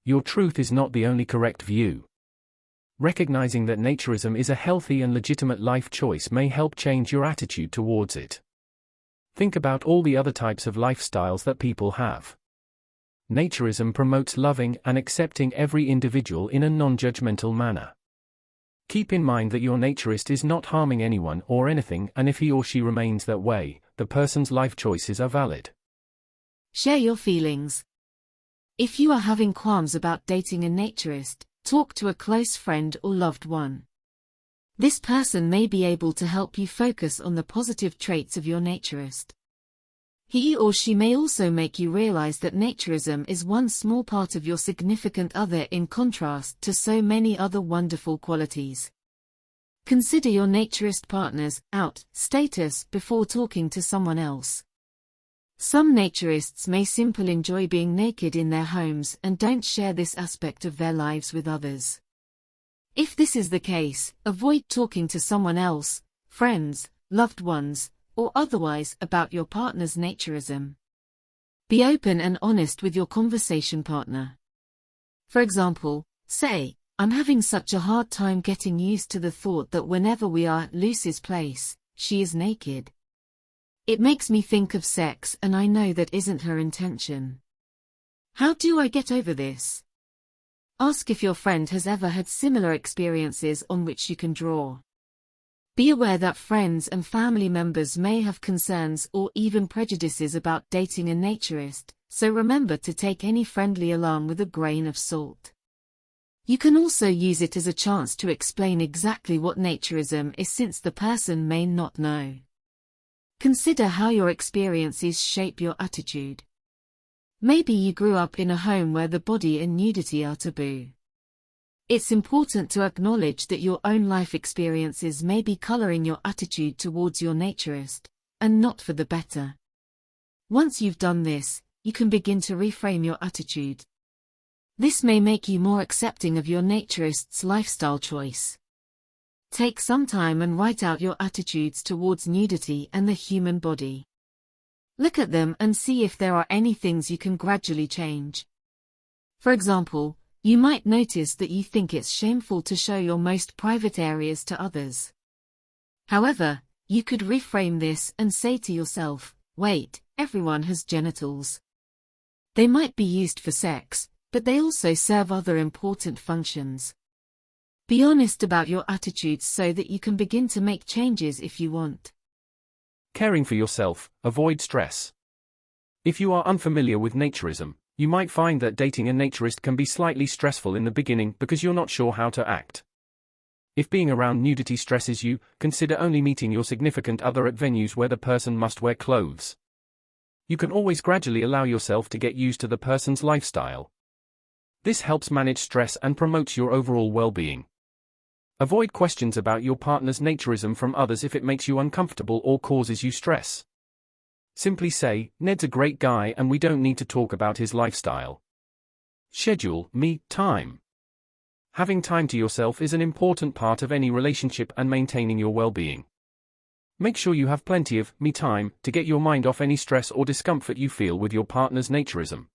Speaker 3: Your truth is not the only correct view. Recognizing that naturism is a healthy and legitimate life choice may help change your attitude towards it. Think about all the other types of lifestyles that people have. Naturism promotes loving and accepting every individual in a non-judgmental manner. Keep in mind that your naturist is not harming anyone or anything, and if he or she remains that way, the person's life choices are valid.
Speaker 4: Share your feelings. If you are having qualms about dating a naturist, talk to a close friend or loved one. This person may be able to help you focus on the positive traits of your naturist. He or she may also make you realize that naturism is one small part of your significant other in contrast to so many other wonderful qualities. Consider your naturist partner's status before talking to someone else. Some naturists may simply enjoy being naked in their homes and don't share this aspect of their lives with others. If this is the case, avoid talking to someone else, friends, loved ones, or otherwise about your partner's naturism. Be open and honest with your conversation partner. For example, say, "I'm having such a hard time getting used to the thought that whenever we are at Lucy's place, she is naked. It makes me think of sex and I know that isn't her intention. How do I get over this?" Ask if your friend has ever had similar experiences on which you can draw. Be aware that friends and family members may have concerns or even prejudices about dating a naturist, so remember to take any friendly alarm with a grain of salt. You can also use it as a chance to explain exactly what naturism is, since the person may not know. Consider how your experiences shape your attitude. Maybe you grew up in a home where the body and nudity are taboo. It's important to acknowledge that your own life experiences may be coloring your attitude towards your naturist, and not for the better. Once you've done this, you can begin to reframe your attitude. This may make you more accepting of your naturist's lifestyle choice. Take some time and write out your attitudes towards nudity and the human body. Look at them and see if there are any things you can gradually change. For example, you might notice that you think it's shameful to show your most private areas to others. However, you could reframe this and say to yourself, wait, everyone has genitals. They might be used for sex, but they also serve other important functions. Be honest about your attitudes so that you can begin to make changes if you want.
Speaker 3: Caring for yourself, avoid stress. If you are unfamiliar with naturism, you might find that dating a naturist can be slightly stressful in the beginning because you're not sure how to act. If being around nudity stresses you, consider only meeting your significant other at venues where the person must wear clothes. You can always gradually allow yourself to get used to the person's lifestyle. This helps manage stress and promotes your overall well-being. Avoid questions about your partner's naturism from others if it makes you uncomfortable or causes you stress. Simply say, Ned's a great guy and we don't need to talk about his lifestyle. Schedule me time. Having time to yourself is an important part of any relationship and maintaining your well-being. Make sure you have plenty of me time to get your mind off any stress or discomfort you feel with your partner's naturism.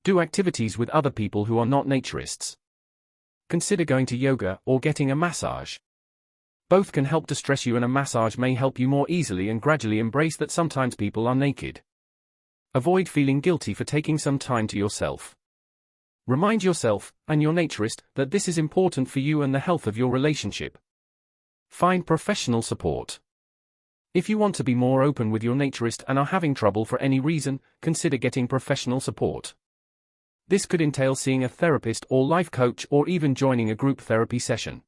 Speaker 3: Do activities with other people who are not naturists. Consider going to yoga or getting a massage. Both can help distress you, and a massage may help you more easily and gradually embrace that sometimes people are naked. Avoid feeling guilty for taking some time to yourself. Remind yourself, and your naturist, that this is important for you and the health of your relationship. Find professional support. If you want to be more open with your naturist and are having trouble for any reason, consider getting professional support. This could entail seeing a therapist or life coach or even joining a group therapy session.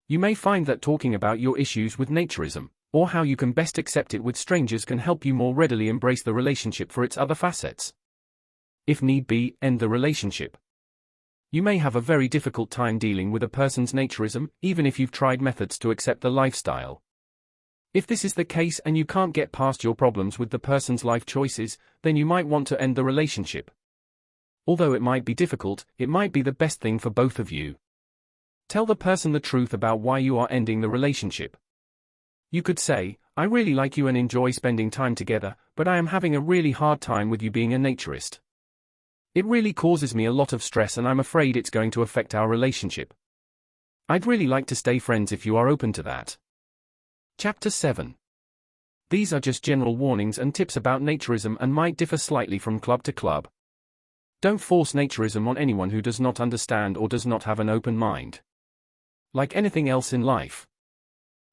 Speaker 3: You may find that talking about your issues with naturism, or how you can best accept it with strangers, can help you more readily embrace the relationship for its other facets. If need be, end the relationship. You may have a very difficult time dealing with a person's naturism, even if you've tried methods to accept the lifestyle. If this is the case and you can't get past your problems with the person's life choices, then you might want to end the relationship. Although it might be difficult, it might be the best thing for both of you. Tell the person the truth about why you are ending the relationship. You could say, I really like you and enjoy spending time together, but I am having a really hard time with you being a naturist. It really causes me a lot of stress and I'm afraid it's going to affect our relationship. I'd really like to stay friends if you are open to that. Chapter 7. These are just general warnings and tips about naturism and might differ slightly from club to club. Don't force naturism on anyone who does not understand or does not have an open mind. Like anything else in life,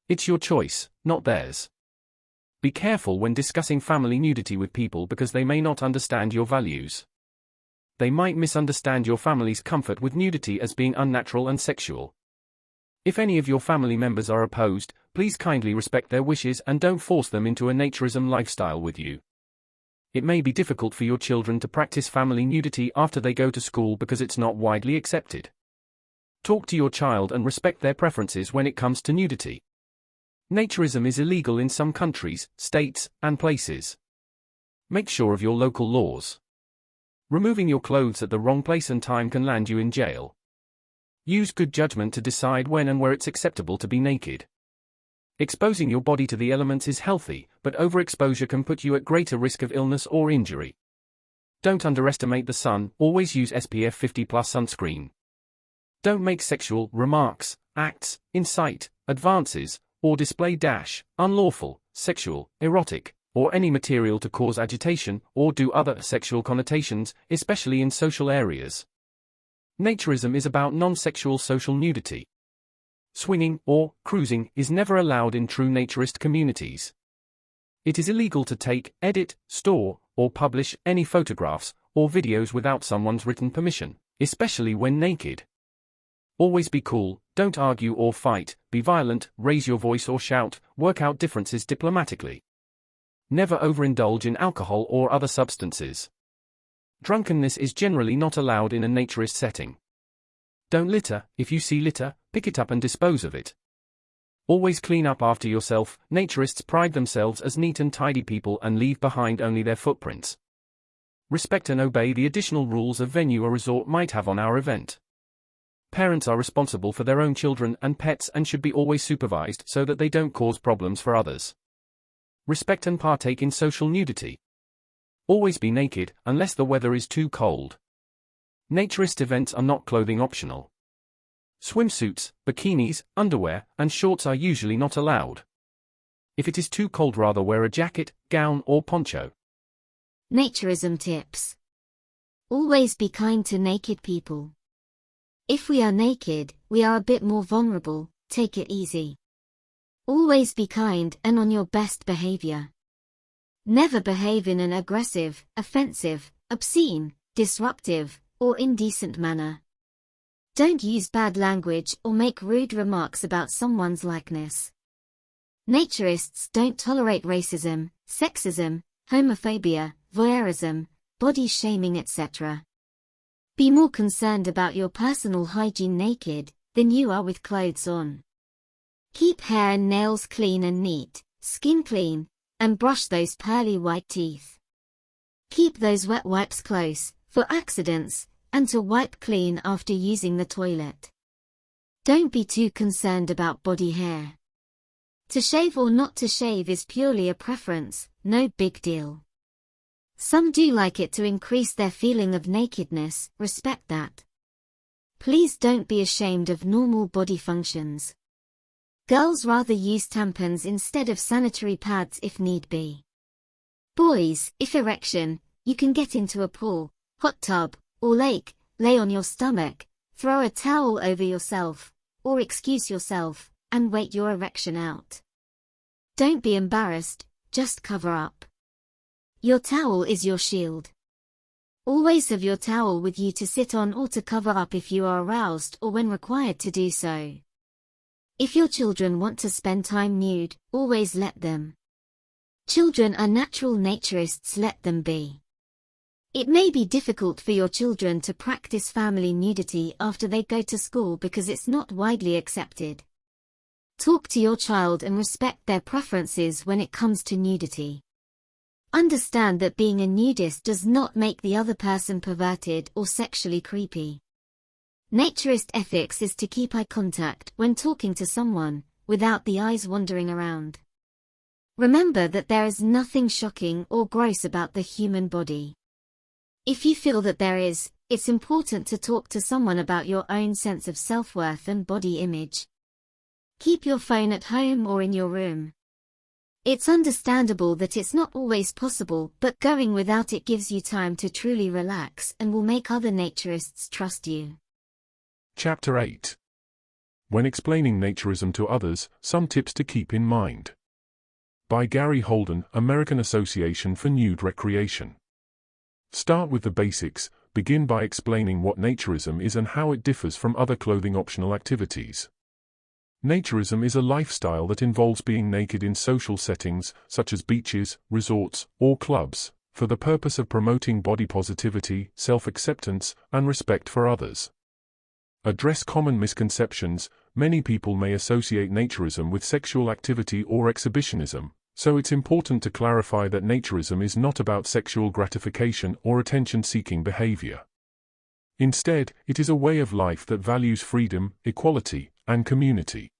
Speaker 3: it's your choice, not theirs. Be careful when discussing family nudity with people because they may not understand your values. They might misunderstand your family's comfort with nudity as being unnatural and sexual. If any of your family members are opposed, please kindly respect their wishes and don't force them into a naturism lifestyle with you. It may be difficult for your children to practice family nudity after they go to school because it's not widely accepted. Talk to your child and respect their preferences when it comes to nudity. Naturism is illegal in some countries, states, and places. Make sure of your local laws. Removing your clothes at the wrong place and time can land you in jail. Use good judgment to decide when and where it's acceptable to be naked. Exposing your body to the elements is healthy, but overexposure can put you at greater risk of illness or injury. Don't underestimate the sun, always use SPF 50+ sunscreen. Don't make sexual remarks, acts, incite, advances, or display unlawful, sexual, erotic, or any material to cause agitation or do other sexual connotations, especially in social areas. Naturism is about non-sexual social nudity. Swinging or cruising is never allowed in true naturist communities. It is illegal to take, edit, store, or publish any photographs or videos without someone's written permission, especially when naked. Always be cool, don't argue or fight, be violent, raise your voice or shout, work out differences diplomatically. Never overindulge in alcohol or other substances. Drunkenness is generally not allowed in a naturist setting. Don't litter. If you see litter, pick it up and dispose of it. Always clean up after yourself. Naturists pride themselves as neat and tidy people and leave behind only their footprints. Respect and obey the additional rules a venue or resort might have on our event. Parents are responsible for their own children and pets and should be always supervised so that they don't cause problems for others. Respect and partake in social nudity. Always be naked, unless the weather is too cold. Naturist events are not clothing optional. Swimsuits, bikinis, underwear, and shorts are usually not allowed. If it is too cold, rather wear a jacket, gown, or poncho.
Speaker 2: Naturism tips. Always be kind to naked people. If we are naked, we are a bit more vulnerable, take it easy. Always be kind and on your best behavior. Never behave in an aggressive, offensive, obscene, disruptive, or indecent manner. Don't use bad language or make rude remarks about someone's likeness. Naturists don't tolerate racism, sexism, homophobia, voyeurism, body shaming, etc. Be more concerned about your personal hygiene naked than you are with clothes on. Keep hair and nails clean and neat, skin clean, and brush those pearly white teeth. Keep those wet wipes close, for accidents, and to wipe clean after using the toilet. Don't be too concerned about body hair. To shave or not to shave is purely a preference, no big deal. Some do like it to increase their feeling of nakedness, respect that. Please don't be ashamed of normal body functions. Girls rather use tampons instead of sanitary pads if need be. Boys, if erection, you can get into a pool, hot tub, or lake, lay on your stomach, throw a towel over yourself, or excuse yourself, and wait your erection out. Don't be embarrassed, just cover up. Your towel is your shield. Always have your towel with you to sit on or to cover up if you are aroused or when required to do so. If your children want to spend time nude, always let them. Children are natural naturists, let them be. It may be difficult for your children to practice family nudity after they go to school because it's not widely accepted. Talk to your child and respect their preferences when it comes to nudity. Understand that being a nudist does not make the other person perverted or sexually creepy. Naturist ethics is to keep eye contact when talking to someone, without the eyes wandering around. Remember that there is nothing shocking or gross about the human body. If you feel that there is, it's important to talk to someone about your own sense of self-worth and body image. Keep your phone at home or in your room. It's understandable that it's not always possible, but going without it gives you time to truly relax and will make other naturists trust you.
Speaker 1: Chapter 8. When explaining naturism to others, some tips to keep in mind. By Gary Holden, American Association for Nude Recreation. Start with the basics, begin by explaining what naturism is and how it differs from other clothing optional activities. Naturism is a lifestyle that involves being naked in social settings, such as beaches, resorts, or clubs, for the purpose of promoting body positivity, self-acceptance, and respect for others. Address common misconceptions. Many people may associate naturism with sexual activity or exhibitionism, so it's important to clarify that naturism is not about sexual gratification or attention-seeking behavior. Instead, it is a way of life that values freedom, equality, and community.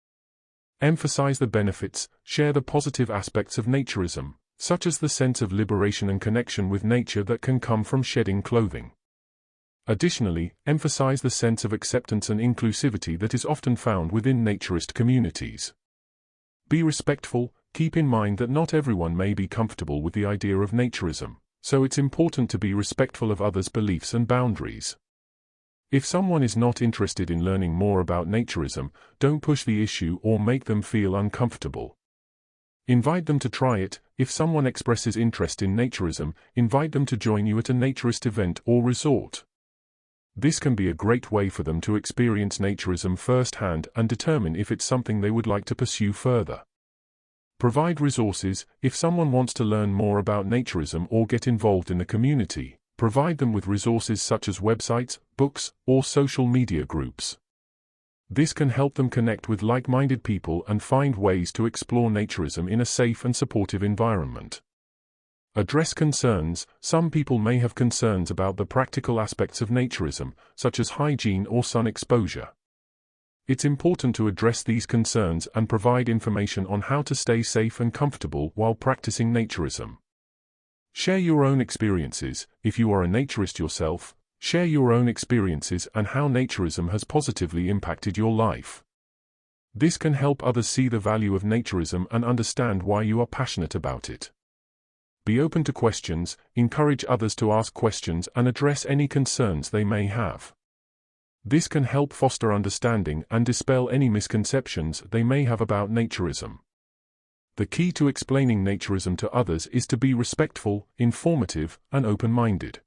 Speaker 1: Emphasize the benefits, share the positive aspects of naturism, such as the sense of liberation and connection with nature that can come from shedding clothing. Additionally, emphasize the sense of acceptance and inclusivity that is often found within naturist communities. Be respectful. Keep in mind that not everyone may be comfortable with the idea of naturism, so it's important to be respectful of others' beliefs and boundaries. If someone is not interested in learning more about naturism, don't push the issue or make them feel uncomfortable. Invite them to try it. If someone expresses interest in naturism, invite them to join you at a naturist event or resort. This can be a great way for them to experience naturism firsthand and determine if it's something they would like to pursue further. Provide resources. If someone wants to learn more about naturism or get involved in the community, provide them with resources such as websites, books, or social media groups. This can help them connect with like-minded people and find ways to explore naturism in a safe and supportive environment. Address concerns. Some people may have concerns about the practical aspects of naturism, such as hygiene or sun exposure. It's important to address these concerns and provide information on how to stay safe and comfortable while practicing naturism. Share your own experiences. If you are a naturist yourself, share your own experiences and how naturism has positively impacted your life. This can help others see the value of naturism and understand why you are passionate about it. Be open to questions, encourage others to ask questions and address any concerns they may have. This can help foster understanding and dispel any misconceptions they may have about naturism. The key to explaining naturism to others is to be respectful, informative, and open-minded.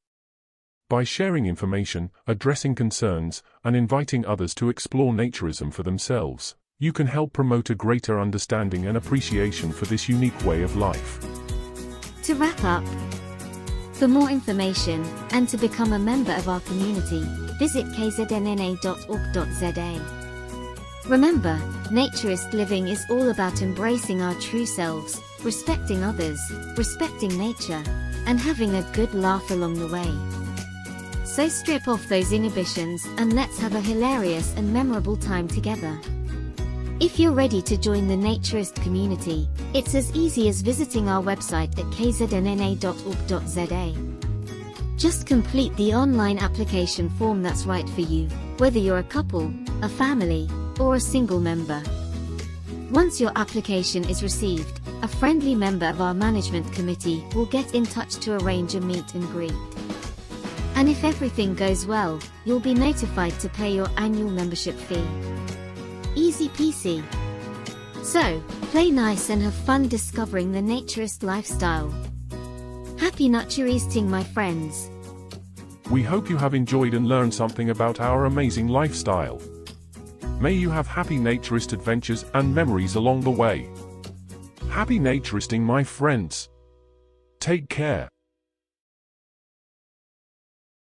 Speaker 1: By sharing information, addressing concerns, and inviting others to explore naturism for themselves, you can help promote a greater understanding and appreciation for this unique way of life.
Speaker 2: To wrap up, for more information, and to become a member of our community, visit kznna.org.za. Remember, naturist living is all about embracing our true selves, respecting others, respecting nature, and having a good laugh along the way. So strip off those inhibitions and let's have a hilarious and memorable time together. If you're ready to join the naturist community, it's as easy as visiting our website at kznna.org.za. Just complete the online application form that's right for you, whether you're a couple, a family, or a single member. Once your application is received, a friendly member of our management committee will get in touch to arrange a meet and greet. And if everything goes well, you'll be notified to pay your annual membership fee. Easy peasy. So, play nice and have fun discovering the naturist lifestyle. Happy naturisting, my friends.
Speaker 1: We hope you have enjoyed and learned something about our amazing lifestyle. May you have happy naturist adventures and memories along the way. Happy naturisting, my friends. Take care.